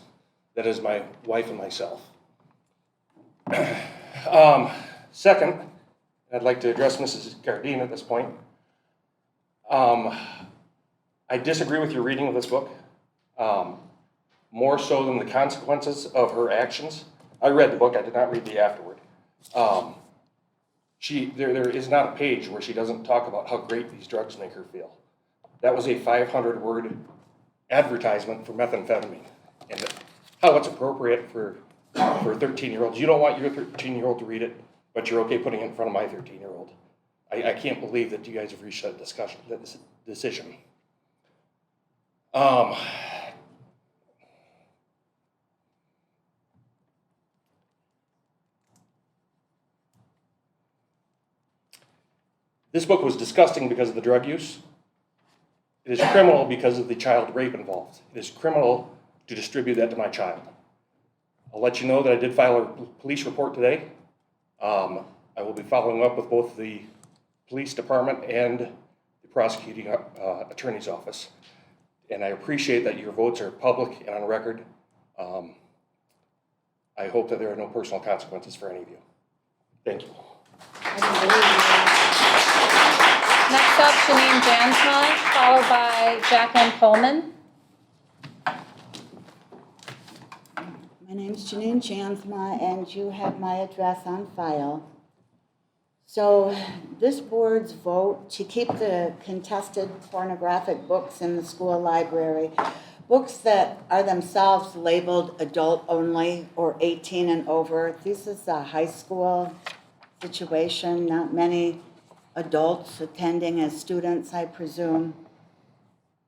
That is my wife and myself. Second, I'd like to address Mrs. Gardine at this point. I disagree with your reading of this book, more so than the consequences of her actions. I read the book, I did not read the afterward. There is not a page where she doesn't talk about how great these drugs make her feel. That was a 500-word advertisement for methamphetamine, and how it's appropriate for 13-year-olds. You don't want your 13-year-old to read it, but you're okay putting it in front of my 13-year-old. I can't believe that you guys have reached that decision. This book was disgusting because of the drug use. It is criminal because of the child rape involved. It is criminal to distribute that to my child. I'll let you know that I did file a police report today. I will be following up with both the police department and the prosecuting attorney's office. And I appreciate that your votes are public and on record. I hope that there are no personal consequences for any of you. Thank you. Next up, Janine Jansma, followed by Jacqueline Coleman. My name's Janine Jansma, and you have my address on file. So this board's vote to keep the contested pornographic books in the school library, books that are themselves labeled adult only or 18 and over. This is a high school situation, not many adults attending as students, I presume.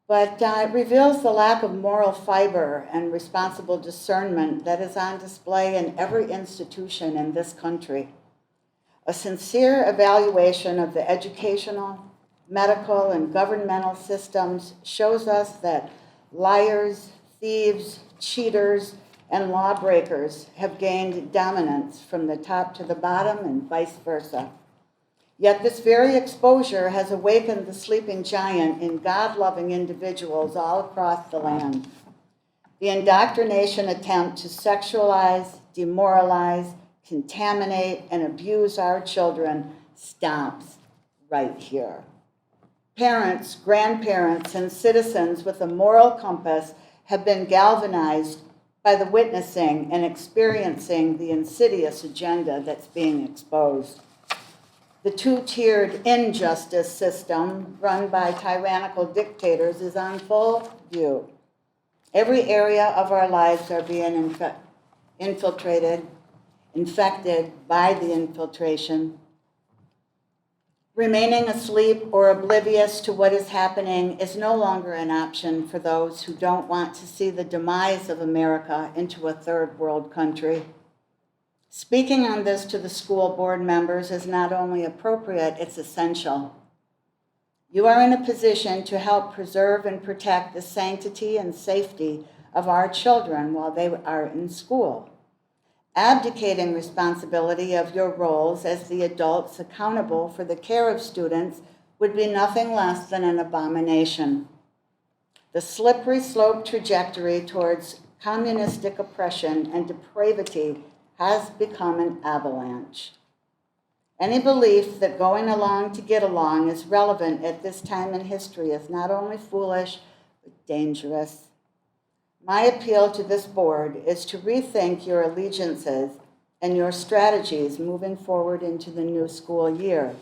But it reveals the lack of moral fiber and responsible discernment that is on display in every institution in this country. A sincere evaluation of the educational, medical, and governmental systems shows us that liars, thieves, cheaters, and lawbreakers have gained dominance from the top to the bottom and vice versa. Yet this very exposure has awakened the sleeping giant in God-loving individuals all across the land. The indoctrination attempt to sexualize, demoralize, contaminate, and abuse our children stops right here. Parents, grandparents, and citizens with a moral compass have been galvanized by the witnessing and experiencing the insidious agenda that's being exposed. The two-tiered injustice system run by tyrannical dictators is on full view. Every area of our lives are being infiltrated, infected by the infiltration. Remaining asleep or oblivious to what is happening is no longer an option for those who don't want to see the demise of America into a third world country. Speaking on this to the school board members is not only appropriate, it's essential. You are in a position to help preserve and protect the sanctity and safety of our children while they are in school. Abdicating responsibility of your roles as the adults accountable for the care of students would be nothing less than an abomination. The slippery slope trajectory towards communistic oppression and depravity has become an avalanche. Any belief that going along to get along is relevant at this time in history is not only foolish, but dangerous. My appeal to this board is to rethink your allegiances and your strategies moving forward into the new school year.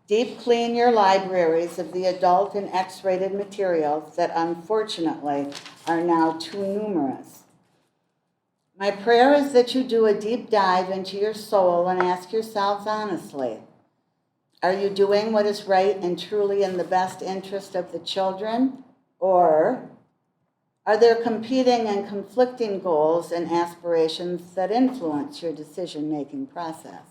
Deep clean your libraries of the adult and X-rated materials that unfortunately are now too numerous. My prayer is that you do a deep dive into your soul and ask yourselves honestly, are you doing what is right and truly in the best interest of the children, or are there competing and conflicting goals and aspirations that influence your decision-making process?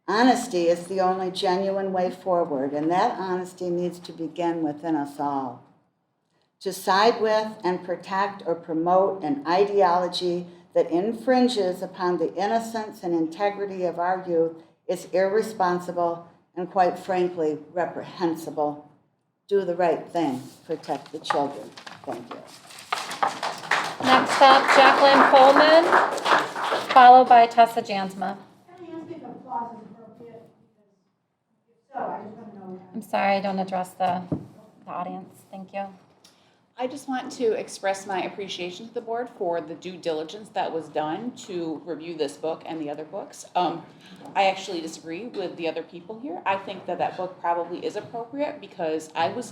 Honesty is the only genuine way forward, and that honesty needs to begin within us all. To side with and protect or promote an ideology that infringes upon the innocence and integrity of our youth is irresponsible and, quite frankly, reprehensible. Do the right thing. Protect the children. Thank you. Next up, Jacqueline Coleman, followed by Tessa Jansma. I'm sorry, I don't address the audience. Thank you. I just want to express my appreciation to the board for the due diligence that was done to review this book and the other books. I actually disagree with the other people here. I think that that book probably is appropriate because I was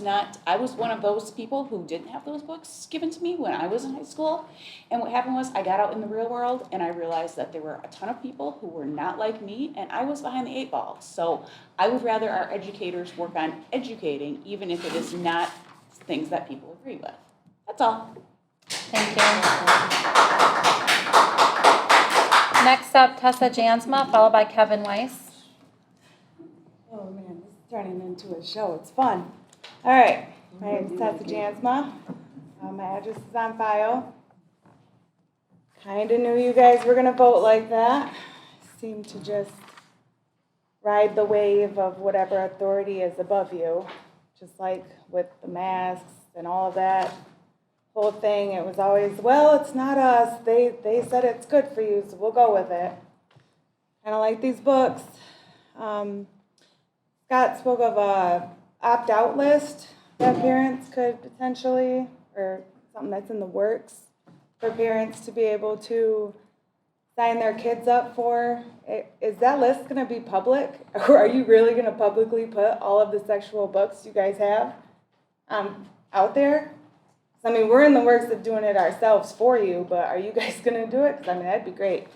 one of those people who didn't have those books given to me when I was in high school. And what happened was I got out in the real world and I realized that there were a ton of people who were not like me and I was behind the 8 ball. So I would rather our educators work on educating even if it is not things that people agree with. That's all. Thank you. Next up, Tessa Jansma, followed by Kevin Weiss. Oh man, this is turning into a show. It's fun. All right, my name is Tessa Jansma. My address is on file. Kind of knew you guys were going to vote like that. Seem to just ride the wave of whatever authority is above you, just like with the masks and all of that whole thing. It was always, well, it's not us. They said it's good for you, so we'll go with it. Kind of like these books. Scott spoke of a opt-out list that parents could potentially, or something that's in the works for parents to be able to sign their kids up for. Is that list going to be public? Or are you really going to publicly put all of the sexual books you guys have out there? I mean, we're in the works of doing it ourselves for you, but are you guys going to do it? Because, I mean, that'd be great.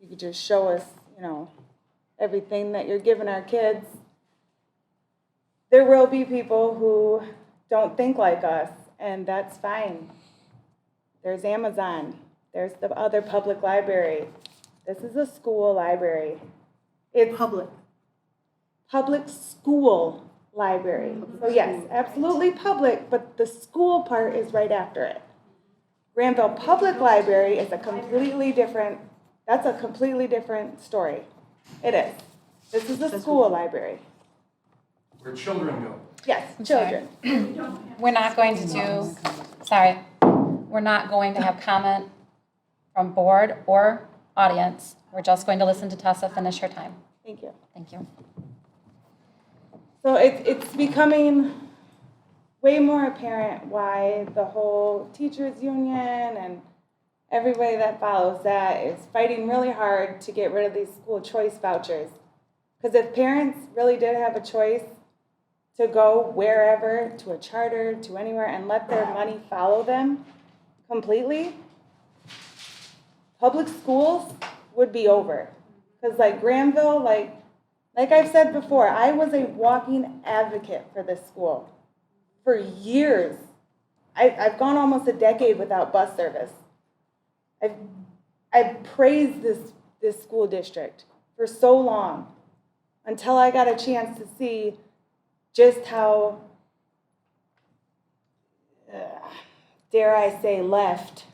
You could just show us, everything that you're giving our kids. There will be people who don't think like us, and that's fine. There's Amazon. There's the other public library. This is a school library. It's public school library. So yes, absolutely public, but the school part is right after it. Grandville Public Library is a completely different story. It is. This is a school library. Where children go. Yes, children. We're not going to we're not going to have comment from board or audience. We're just going to listen to Tessa finish her time. Thank you. Thank you. So it's becoming way more apparent why the whole teachers union and everybody that follows that is fighting really hard to get rid of these school choice vouchers. Because if parents really did have a choice to go wherever, to a charter, to anywhere, and let their money follow them completely, public schools would be over. Because like Grandville, like I've said before, I was a walking advocate for this school for years. I've gone almost a decade without bus service. I've praised this school district for so long until I got a chance to see just how, dare I say, left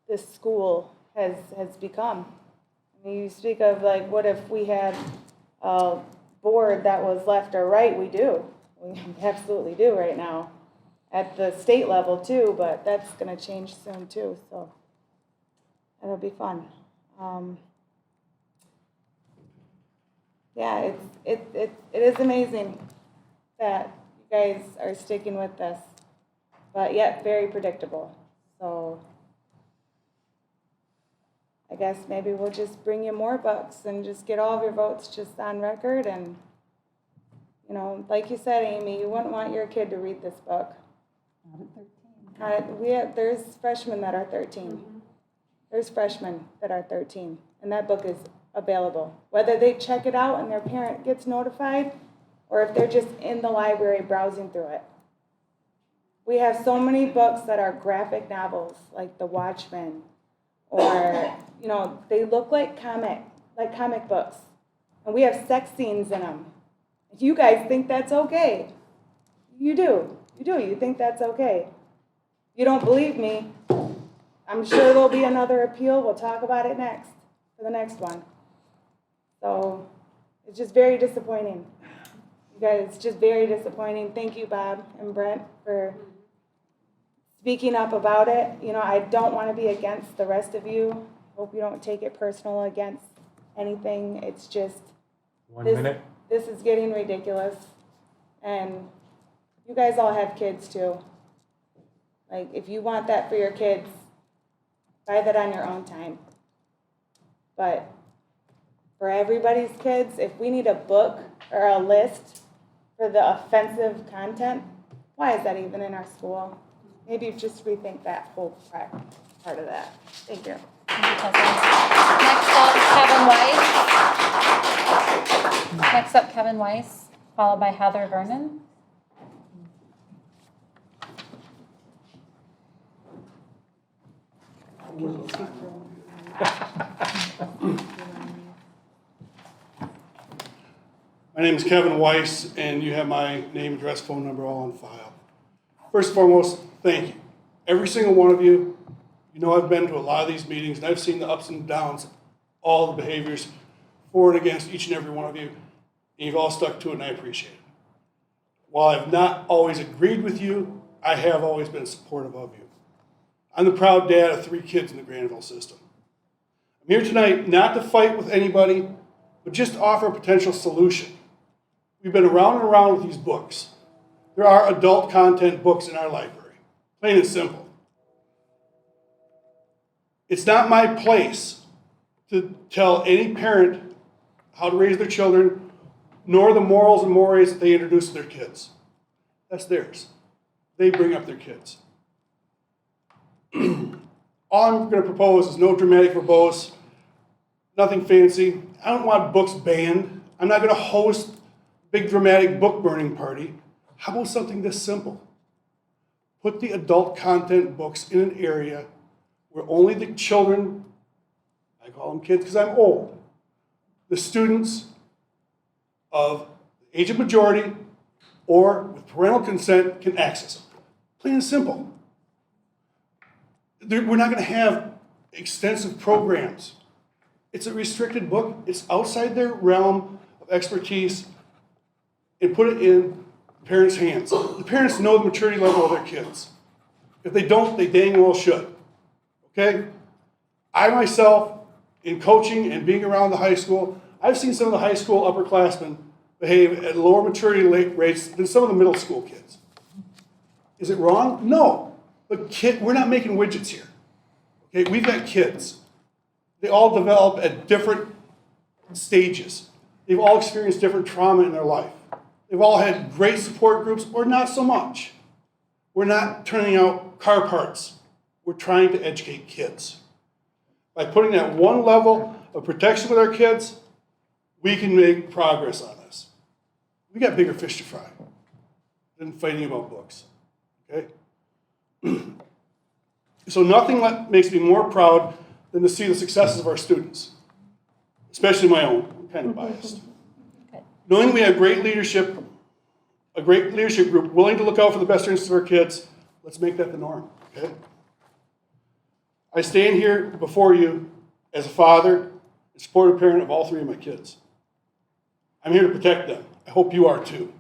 this school has become. I mean, you speak of like, what if we had a board that was left or right? We do. We absolutely do right now. At the state level too, but that's going to change soon too, so it'll be fun. Yeah, it is amazing that you guys are sticking with this, but yet very predictable. So I guess maybe we'll just bring you more books and just get all of your votes just on record. And, you know, like you said, Amy, you wouldn't want your kid to read this book. Not at 13. There's freshmen that are 13. There's freshmen that are 13, and that book is available. Whether they check it out and their parent gets notified, or if they're just in the library browsing through it. We have so many books that are graphic novels, like The Watchmen, or, you know, they look like comic books, and we have sex scenes in them. If you guys think that's okay, you do. You think that's okay. You don't believe me, I'm sure there'll be another appeal. We'll talk about it next, for the next one. So it's just very disappointing. You guys, it's just very disappointing. Thank you, Bob and Brent, for speaking up about it. You know, I don't want to be against the rest of you. Hope you don't take it personal against anything. It's just, this is getting ridiculous. And you guys all have kids too. Like, if you want that for your kids, buy that on your own time. But for everybody's kids, if we need a book or a list for the offensive content, why is that even in our school? Maybe just rethink that whole part of that. Thank you. Thank you, Tessa. Next up, Kevin Weiss, followed by Heather Vernon. My name is Kevin Weiss, and you have my name, address, phone number all on file. First and foremost, thank you. Every single one of you, you know I've been to a lot of these meetings, and I've seen the ups and downs, all the behaviors for and against each and every one of you, and you've all stuck to it, and I appreciate it. While I've not always agreed with you, I have always been supportive of you. I'm the proud dad of 3 kids in the Grandville system. I'm here tonight not to fight with anybody, but just to offer a potential solution. We've been around and around with these books. There are adult content books in our library, plain and simple. It's not my place to tell any parent how to raise their children, nor the morals and mores that they introduce to their kids. That's theirs. They bring up their kids. All I'm going to propose is no dramatic verbose, nothing fancy. I don't want books banned. I'm not going to host a big dramatic book burning party. How about something this simple? Put the adult content books in an area where only the children, I call them kids because I'm old, the students of the age of majority or with parental consent can access them. Plain and simple. We're not going to have extensive programs. It's a restricted book. It's outside their realm of expertise, and put it in the parents' hands. The parents know the maturity level of their kids. If they don't, they dang well should. Okay? I myself in coaching and being around the high school, I've seen some of the high school upperclassmen behave at lower maturity rates than some of the middle school kids. Is it wrong? No. But we're not making widgets here. Okay, we've got kids. They all develop at different stages. They've all experienced different trauma in their life. They've all had great support groups or not so much. We're not turning out car parts. We're trying to educate kids. By putting that one level of protection with our kids, we can make progress on this. We got bigger fish to fry than fighting about books. Okay? So nothing makes me more proud than to see the successes of our students, especially my own. I'm kind of biased. Knowing we have great leadership, a great leadership group willing to look out for the best interests of our kids, let's make that the norm. Okay? I stand here before you as a father and supportive parent of all three of my kids. I'm here to protect them. I hope you are too.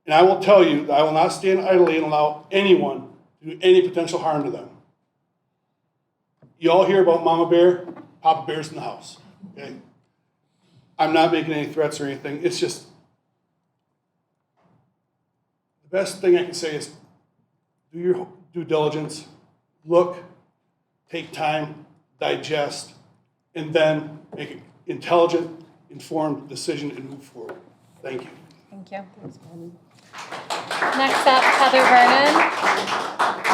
And I will tell you that I will not stand idly and allow anyone to do any potential harm to them. You all hear about Mama Bear, Papa Bear's in the house. Okay? I'm not making any threats or anything. It's just the best thing I can say is do your due diligence, look, take time, digest, and then make an intelligent, informed decision and move forward. Thank you. Thank you. Next up, Heather Vernon,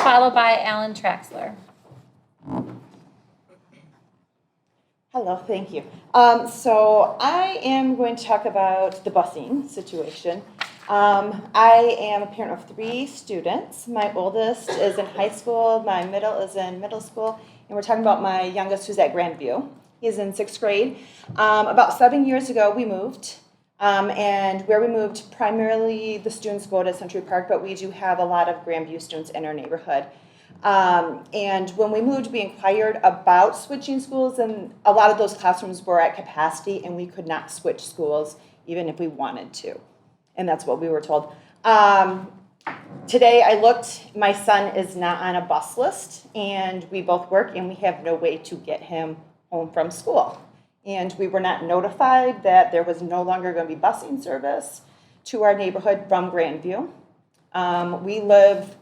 followed by Alan Traxler. Hello, thank you. So I am going to talk about the busing situation. I am a parent of 3 students. My oldest is in high school, my middle is in middle school, and we're talking about my youngest who's at Grandville. He's in 6th grade. About 7 years ago, we moved. And where we moved, primarily the students go to Century Park, but we do have a lot of Grandview students in our neighborhood. And when we moved, we inquired about switching schools, and a lot of those classrooms were at capacity, and we could not switch schools even if we wanted to. And that's what we were told. Today I looked, my son is not on a bus list, and we both work, and we have no way to get him home from school. And we were not notified that there was no longer going to be busing service to our neighborhood from Grandville. We live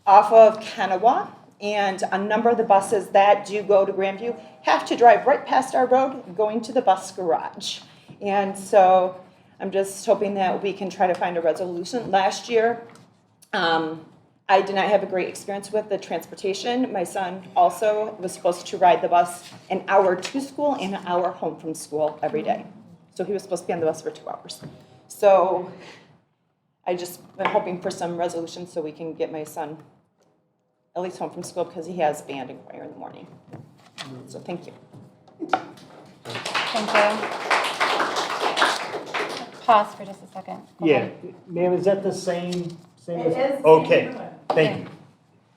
off of Kennewa, and a number of the buses that do go to Grandview have to drive right past our road going to the bus garage. And so I'm just hoping that we can try to find a resolution. Last year, I did not have a great experience with the transportation. My son also was supposed to ride the bus an hour to school and an hour home from school every day. So he was supposed to be on the bus for 2 hours. So I just been hoping for some resolution so we can get my son at least home from school because he has band and choir in the morning. So thank you. Thank you. Pause for just a second. Go Yeah, ahead. ma'am, is that the same? It is the same. Okay, thank you.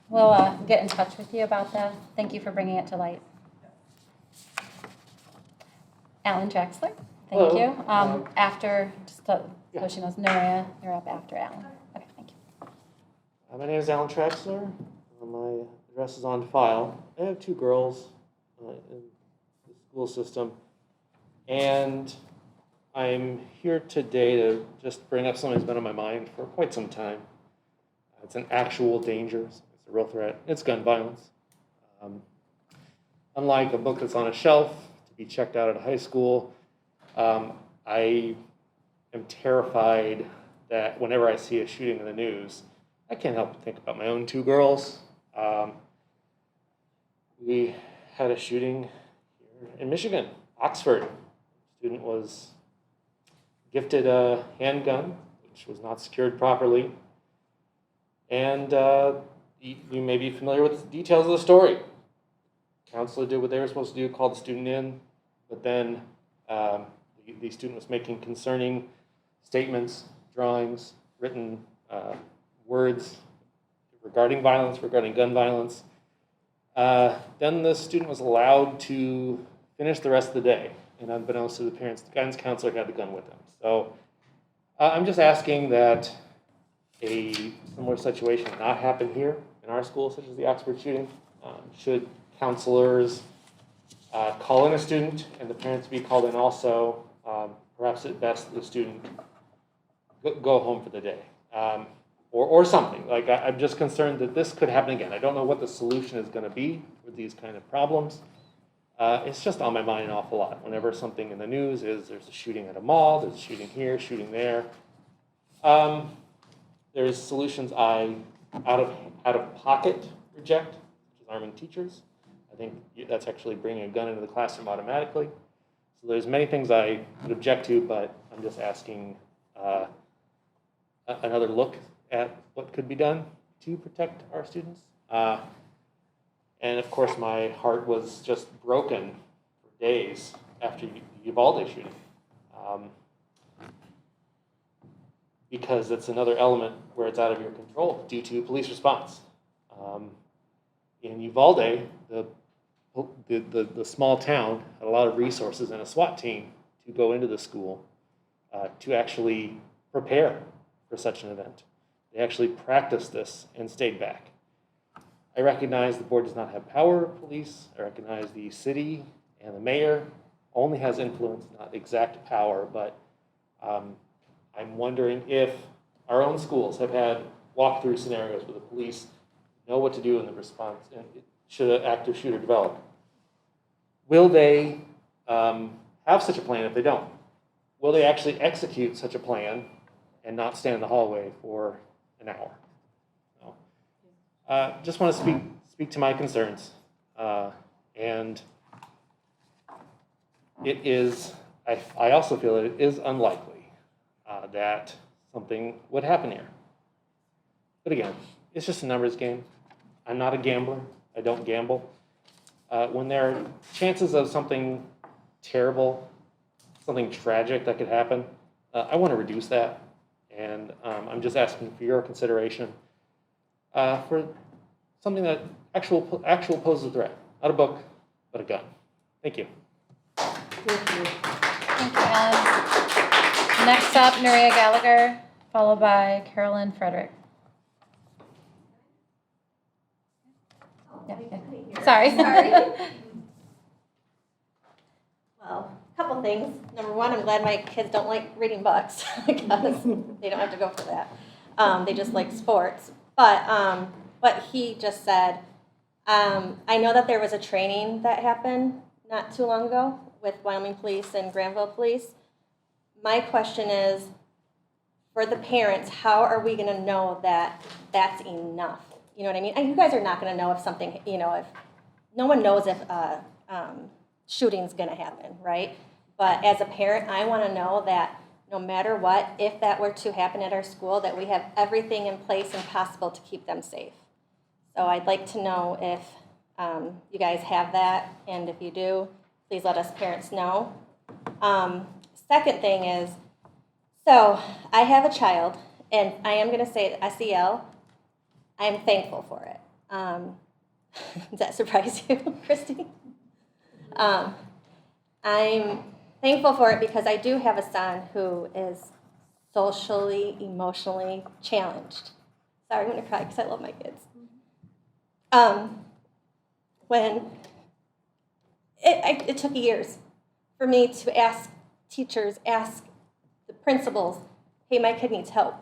We'll get in touch with you about that. Thank you for bringing it to light. Alan Traxler, thank Hello. you. After, just so she knows, Noria, you're up after Alan. Okay, thank you. My name is Alan Traxler. My address is on file. I have 2 girls in the school system, and I'm here today to just bring up something that's been on my mind for quite some time. It's an actual danger. It's a real threat. It's gun violence. Unlike a book that's on a shelf to be checked out at a high school, I am terrified that whenever I see a shooting in the news, I can't help but think about my own 2 girls. We had a shooting here in Michigan, Oxford. A student was gifted a handgun, which was not secured properly. And you may be familiar with the details of the story. Counselor did what they were supposed to do, called the student in, but then the student was making concerning statements, drawings, written words regarding violence, regarding gun violence. Then the student was allowed to finish the rest of the day, and unbeknownst to the parents, the guidance counselor had the gun with him. So I'm just asking that a similar situation not happen here in our school, such as the Oxford shooting. Should counselors call in a student and the parents be called in also. Perhaps at best, the student go home for the day. Or something. Like, I'm just concerned that this could happen again. I don't know what the solution is going to be with these kind of problems. It's just on my mind an awful lot. Whenever something in the news is there's a shooting at a mall, there's a shooting here, shooting there. There's solutions I out of pocket reject, such as arming teachers. I think that's actually bringing a gun into the classroom automatically. So there's many things I would object to, but I'm just asking another look at what could be done to protect our students. And of course, my heart was just broken for days after the Uvalde shooting. Because it's another element where it's out of your control due to police response. In Uvalde, the small town had a lot of resources and a SWAT team to go into the school to actually prepare for such an event. They actually practiced this and stayed back. I recognize the board does not have power of police. I recognize the city and the mayor only has influence, not exact power, but I'm wondering if our own schools have had walkthrough scenarios where the police know what to do in the response and should an active shooter develop. Will they have such a plan if they don't? Will they actually execute such a plan and not stand in the hallway for an hour? No. Just want to speak to my concerns. And it is, I also feel that it is unlikely that something would happen here. But again, it's just a numbers game. I'm not a gambler. I don't gamble. When there are chances of something terrible, something tragic that could happen, I want to reduce that. And I'm just asking for your consideration for something that actual poses a threat. Not a book, but a gun. Thank you. Thank you, Alan. Next up, Nuria Gallagher, followed by Carolyn Frederick. Yeah. Sorry. Well, a couple things. Number one, I'm glad my kids don't like reading books because they don't have to go for that. They just like sports. But what he just said, I know that there was a training that happened not too long ago with Wyoming Police and Grandville Police. My question is, for the parents, how are we going to know that that's enough? You know what I mean? And you guys are not going to know if something, if no one knows if shooting's going to happen, right? But as a parent, I want to know that no matter what, if that were to happen at our school, that we have everything in place and possible to keep them safe. So I'd like to know if you guys have that, and if you do, please let us parents know. Second thing is, so I have a child, and I am going to say SEL. I am thankful for it. Does that surprise you, Christy? I'm thankful for it because I do have a son who is socially, emotionally challenged. Sorry, I'm going to cry because I love my kids. When it took years for me to ask teachers, ask the principals, hey, my kid needs help.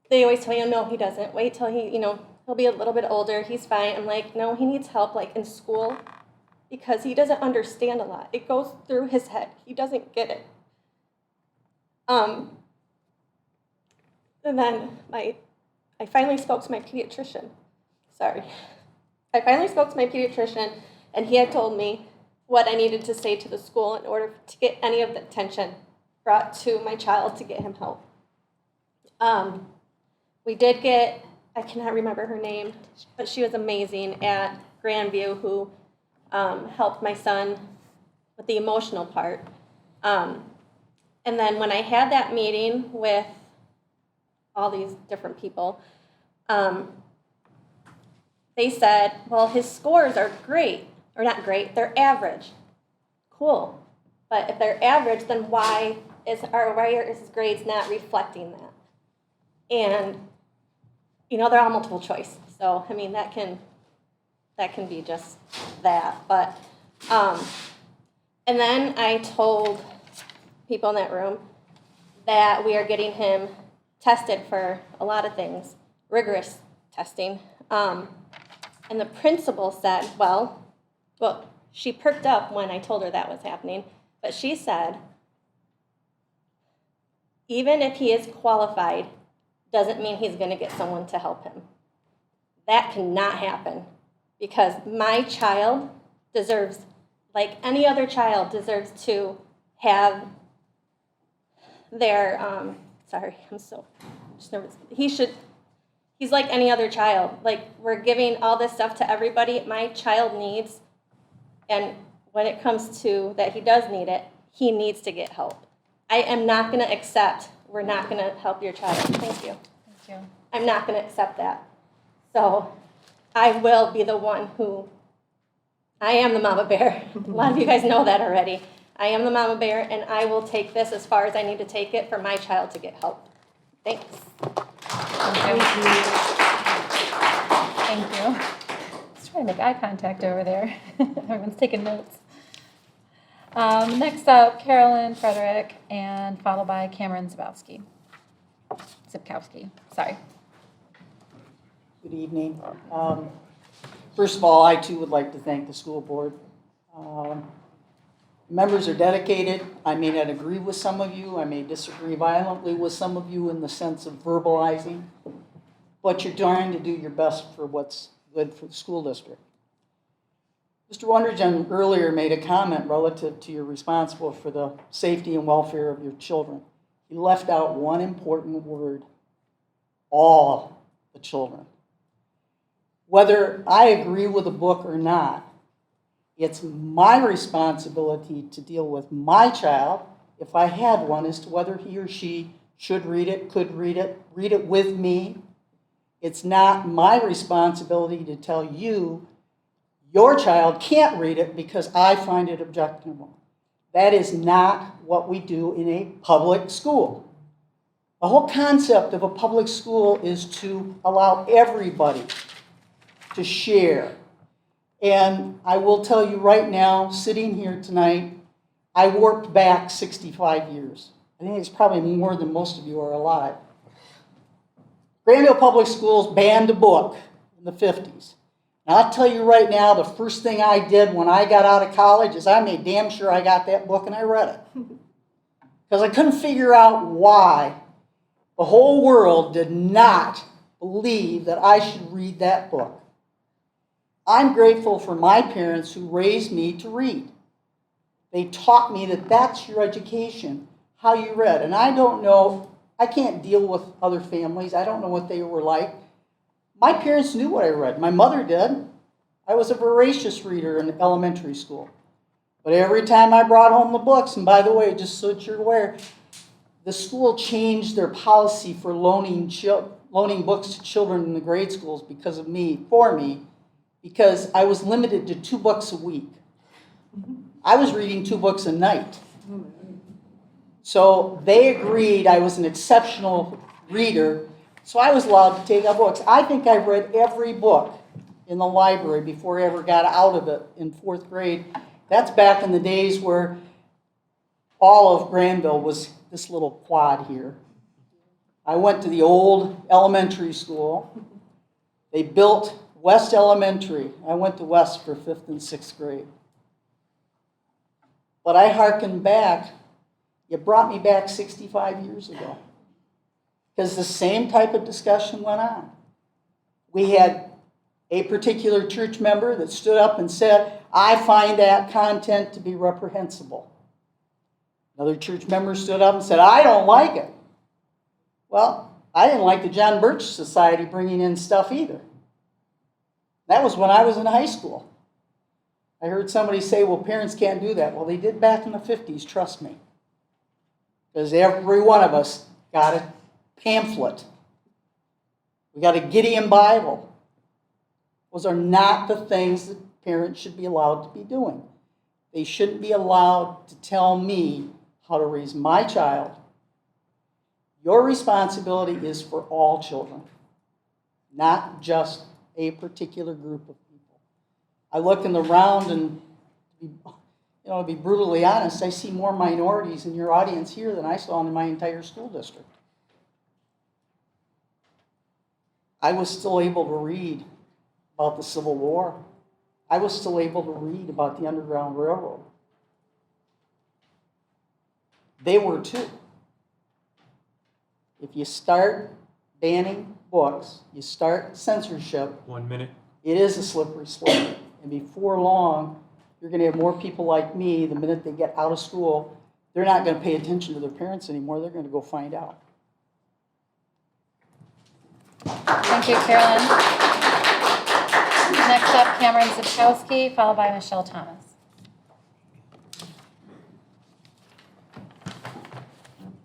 They always tell you, no, he doesn't. Wait till he'll be a little bit older. He's fine. I'm like, no, he needs help, like in school, because he doesn't understand a lot. It goes through his head. He doesn't get it. And then I finally spoke to my pediatrician. Sorry. I finally spoke to my pediatrician, and he had told me what I needed to say to the school in order to get any of the attention brought to my child to get him help. We did get, I cannot remember her name, but she was amazing at Grandville who helped my son with the emotional part. And then when I had that meeting with all these different people, they said, well, his scores are great, or not great, they're average. Cool. But if they're average, then why is his grades not reflecting that? And, they're all multiple choice. So, I mean, that can be just that. But And then I told people in that room that we are getting him tested for a lot of things, rigorous testing. And the principal said, well, she perked up when I told her that was happening, but she said, even if he is qualified, doesn't mean he's going to get someone to help him. That cannot happen because my child deserves, like any other child, deserves to have their, sorry, I'm so just nervous. He's like any other child. Like, we're giving all this stuff to everybody. My child needs, and when it comes to that he does need it, he needs to get help. I am not going to accept, we're not going to help your child. Thank you. Thank you. I'm not going to accept that. So I will be the one who, I am the mama bear. A lot of you guys know that already. I am the mama bear, and I will take this as far as I need to take it for my child to get help. Thanks. Thank you. Thank you. Let's try to make eye contact over there. Everyone's taking notes. Next up, Carolyn Frederick, and followed by Cameron Zipkowski. Sorry. Good evening. First of all, I too would like to thank the school board. Members are dedicated. I may not agree with some of you. I may disagree violently with some of you in the sense of verbalizing, but you're trying to do your best for what's good for the school district. Mr. Wondergen earlier made a comment relative to you're responsible for the safety and welfare of your children. He left out one important word: all the children. Whether I agree with the book or not, it's my responsibility to deal with my child, if I had one, as to whether he or she should read it, could read it with me. It's not my responsibility to tell you your child can't read it because I find it objectionable. That is not what we do in a public school. The whole concept of a public school is to allow everybody to share. And I will tell you right now, sitting here tonight, I warped back 65 years. I think it's probably more than most of you are alive. Grandville Public Schools banned a book in the 50s. And I'll tell you right now, the first thing I did when I got out of college is I made damn sure I got that book and I read it. Because I couldn't figure out why the whole world did not believe that I should read that book. I'm grateful for my parents who raised me to read. They taught me that that's your education, how you read. And I don't know, I can't deal with other families. I don't know what they were like. My parents knew what I read. My mother did. I was a voracious reader in elementary school. But every time I brought home the books, and by the way, just so that you're aware, the school changed their policy for loaning books to children in the grade schools because of me, for me, because I was limited to 2 books a week. I was reading 2 books a night. So they agreed I was an exceptional reader, so I was allowed to take out books. I think I read every book in the library before I ever got out of it in 4th grade. That's back in the days where all of Grandville was this little quad here. I went to the old elementary school. They built West Elementary. I went to West for 5th and 6th grade. But I hearkened back. You brought me back 65 years ago. Because the same type of discussion went on. We had a particular church member that stood up and said, I find that content to be reprehensible. Another church member stood up and said, I don't like it. Well, I didn't like the John Birch Society bringing in stuff either. That was when I was in high school. I heard somebody say, well, parents can't do that. Well, they did back in the 50s, trust me. Because every one of us got a pamphlet. We got a Gideon Bible. Those are not the things that parents should be allowed to be doing. They shouldn't be allowed to tell me how to raise my child. Your responsibility is for all children, not just a particular group of people. I look in the round, and to To be brutally honest, I see more minorities in your audience here than I saw in my entire school district. I was still able to read about the Civil War. I was still able to read about the Underground Railroad. They were too. If you start banning books, you start censorship. 1 minute. It is a slippery slope. And before long, you're going to have more people like me, the minute they get out of school, they're not going to pay attention to their parents anymore. They're going to go find out. Thank you, Carolyn. Next up, Cameron Zipkowski, followed by Michelle Thomas.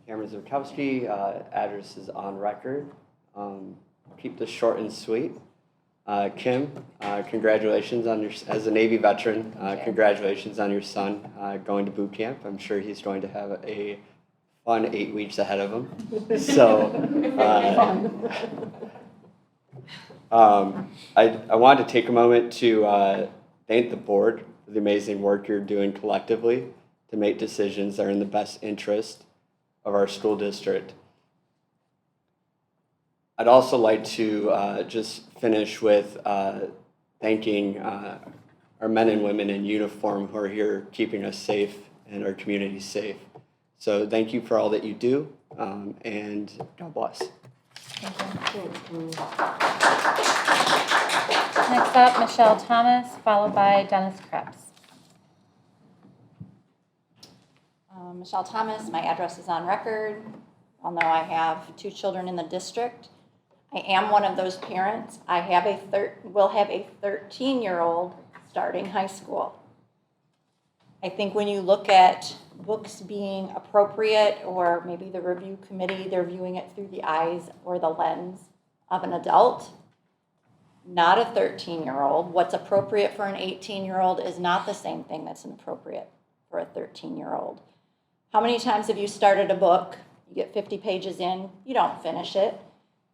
Cameron Zipkowski, address is on record. Keep this short and sweet. Kim, congratulations on as a Navy veteran, congratulations on your son going to boot camp. I'm sure he's going to have a fun 8 weeks ahead of him. So I wanted to take a moment to thank the board for the amazing work you're doing collectively to make decisions that are in the best interest of our school district. I'd also like to just finish with thanking our men and women in uniform who are here keeping us safe and our community safe. So thank you for all that you do, and God bless. Next up, Michelle Thomas, followed by Dennis Krebs. Michelle Thomas, my address is on record. I'll know I have 2 children in the district. I am one of those parents. I have will have a 13-year-old starting high school. I think when you look at books being appropriate, or maybe the review committee, they're viewing it through the eyes or the lens of an adult, not a 13-year-old. What's appropriate for an 18-year-old is not the same thing that's appropriate for a 13-year-old. How many times have you started a book, you get 50 pages in, you don't finish it?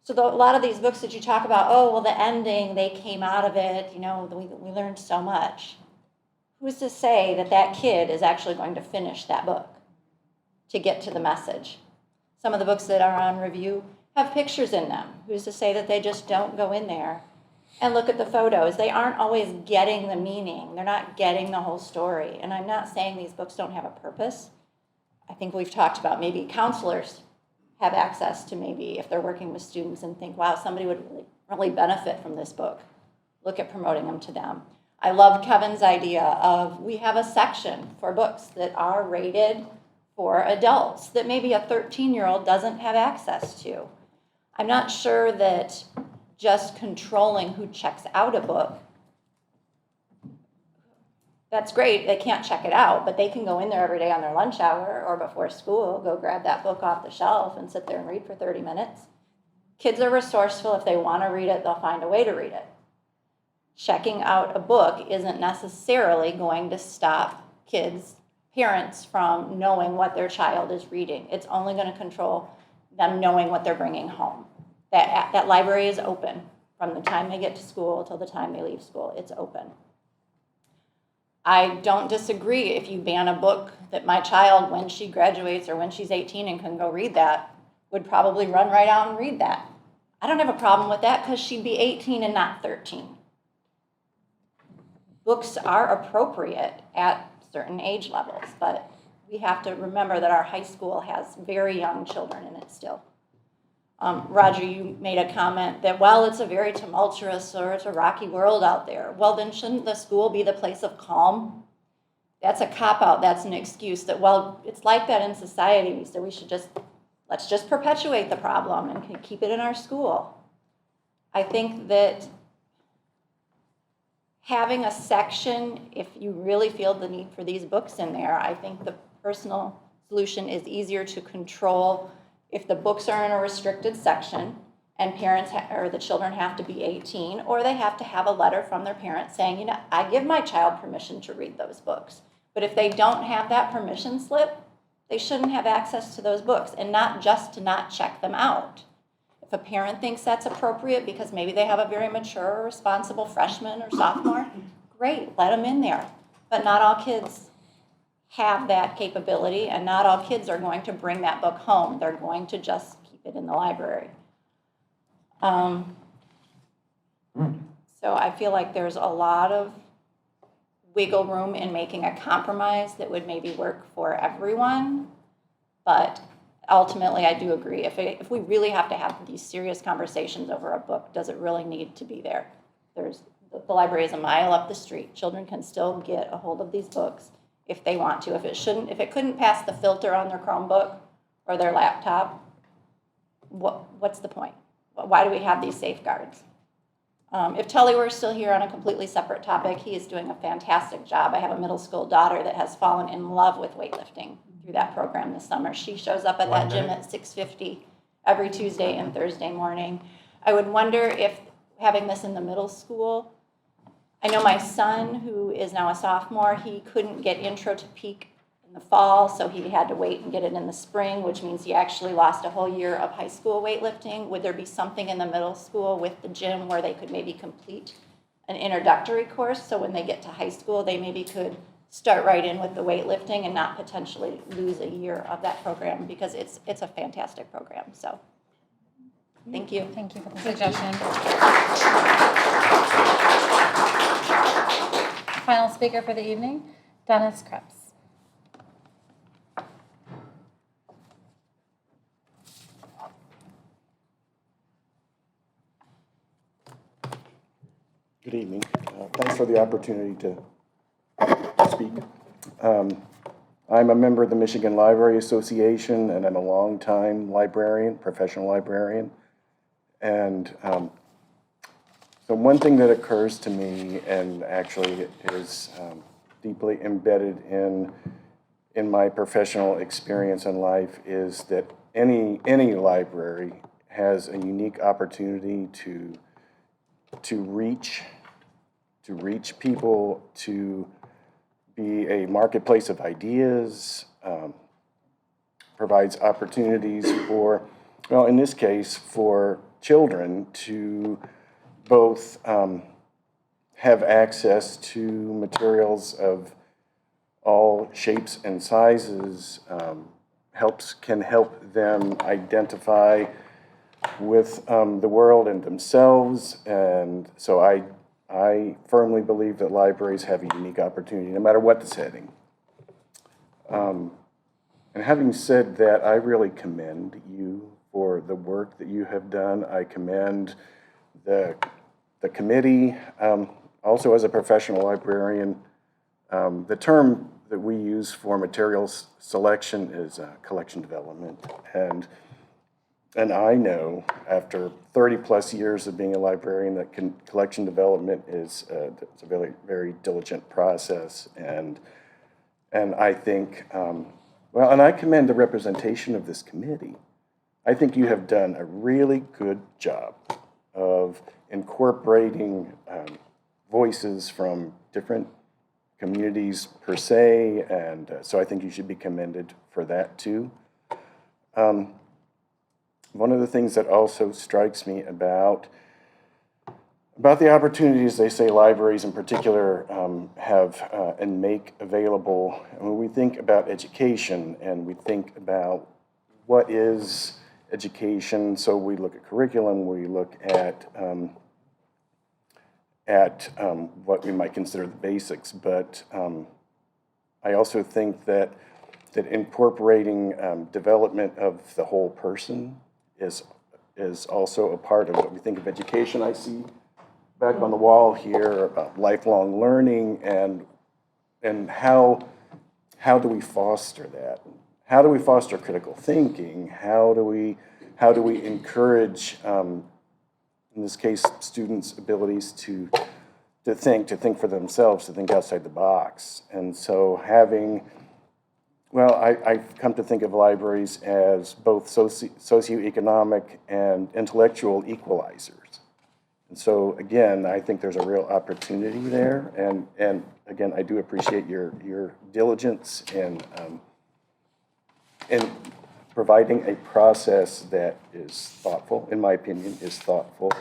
So a lot of these books that you talk about, oh, well, the ending, they came out of it, we learned so much. Who's to say that that kid is actually going to finish that book to get to the message? Some of the books that are on review have pictures in them. Who's to say that they just don't go in there and look at the photos? They aren't always getting the meaning. They're not getting the whole story. And I'm not saying these books don't have a purpose. I think we've talked about maybe counselors have access to, maybe if they're working with students and think, wow, somebody would really benefit from this book. Look at promoting them to them. I love Kevin's idea of we have a section for books that are rated for adults that maybe a 13-year-old doesn't have access to. I'm not sure that just controlling who checks out a book, that's great, they can't check it out, but they can go in there every day on their lunch hour or before school, go grab that book off the shelf and sit there and read for 30 minutes. Kids are resourceful. If they want to read it, they'll find a way to read it. Checking out a book isn't necessarily going to stop kids, parents, from knowing what their child is reading. It's only going to control them knowing what they're bringing home. That library is open from the time they get to school till the time they leave school. It's open. I don't disagree if you ban a book that my child, when she graduates or when she's 18 and can go read that, would probably run right out and read that. I don't have a problem with that because she'd be 18 and not 13. Books are appropriate at certain age levels, but we have to remember that our high school has very young children in it still. Roger, you made a comment that, well, it's a very tumultuous or it's a rocky world out there. Well, then shouldn't the school be the place of calm? That's a cop-out. That's an excuse that, well, it's like that in society, so let's just perpetuate the problem and keep it in our school. I think that having a section, if you really feel the need for these books in there, I think the personal solution is easier to control. If the books are in a restricted section and parents or the children have to be 18, or they have to have a letter from their parents saying, I give my child permission to read those books. But if they don't have that permission slip, they shouldn't have access to those books, and not just to not check them out. If a parent thinks that's appropriate because maybe they have a very mature or responsible freshman or sophomore, great, let them in there. But not all kids have that capability, and not all kids are going to bring that book home. They're going to just keep it in the library. So I feel like there's a lot of wiggle room in making a compromise that would maybe work for everyone. But ultimately, I do agree. If we really have to have these serious conversations over a book, does it really need to be there? The library is a mile up the street. Children can still get a hold of these books if they want to. If it couldn't pass the filter on their Chromebook or their laptop, what's the point? Why do we have these safeguards? If Tully were still here on a completely separate topic, he is doing a fantastic job. I have a middle school daughter that has fallen in love with weightlifting through that program this summer. She shows up at that gym at 6:50 every Tuesday and Thursday morning. I would wonder if having this in the middle school, I know my son, who is now a sophomore, he couldn't get intro to peak in the fall, so he had to wait and get it in the spring, which means he actually lost a whole year of high school weightlifting. Would there be something in the middle school with the gym where they could maybe complete an introductory course, so when they get to high school, they maybe could start right in with the weightlifting and not potentially lose a year of that program, because it's a fantastic program. So thank you. Thank you for the suggestion. Final speaker for the evening, Dennis Krebs. Good evening. Thanks for the opportunity to speak. I'm a member of the Michigan Library Association, and I'm a longtime librarian, professional librarian. And so one thing that occurs to me, and actually is deeply embedded in my professional experience in life, is that any library has a unique opportunity to reach people, to be a marketplace of ideas, provides opportunities for, well, in this case, for children to both have access to materials of all shapes and sizes, can help them identify with the world and themselves. And so I firmly believe that libraries have a unique opportunity, no matter what the setting. And having said that, I really commend you for the work that you have done. I commend the committee. Also, as a professional librarian, the term that we use for materials selection is collection development. And I know, after 30 plus years of being a librarian, that collection development is it's a very, very diligent process. And I think, well, and I commend the representation of this committee. I think you have done a really good job of incorporating voices from different communities per se, and so I think you should be commended for that too. One of the things that also strikes me about the opportunities they say libraries in particular have and make available, when we think about education and we think about what is education, so we look at curriculum, we look at what we might consider the basics, but I also think that incorporating development of the whole person is also a part of what we think of education. I see back on the wall here about lifelong learning and how do we foster that? How do we foster critical thinking? How do we encourage, in this case, students' abilities to think for themselves, to think outside the box? And so well, I've come to think of libraries as both socioeconomic and intellectual equalizers. And so, again, I think there's a real opportunity there. And again, I do appreciate your diligence in providing a process that is thoughtful, in my opinion, is thoughtful.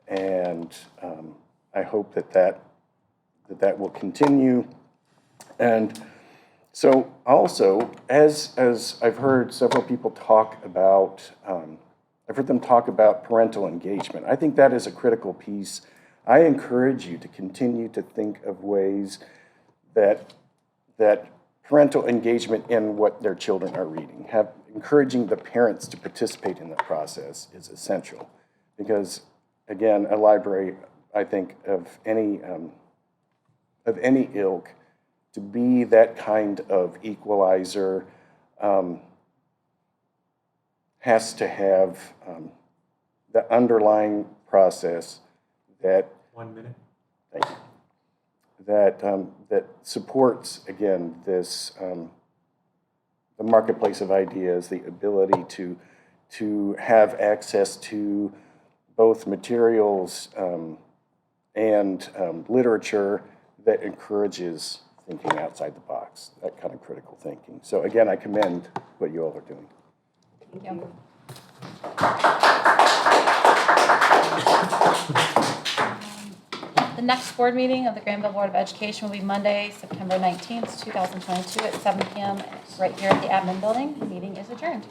And I hope that that will continue. And so also, as I've heard several people talk about, I've heard them talk about parental engagement. I think that is a critical piece. I encourage you to continue to think of ways that parental engagement in what their children are reading, encouraging the parents to participate in that process is essential. Because again, a library, I think, of any ilk, to be that kind of equalizer has to have the underlying process that 1 minute. thank you, that supports again this the marketplace of ideas, the ability to have access to both materials and literature that encourages thinking outside the box, that kind of critical thinking. So again, I commend what you all are doing. Thank you. The next board meeting of the Grandville Board of Education will be Monday, September 19th, 2022 at 7 p.m. right here at the admin building. The meeting is adjourned.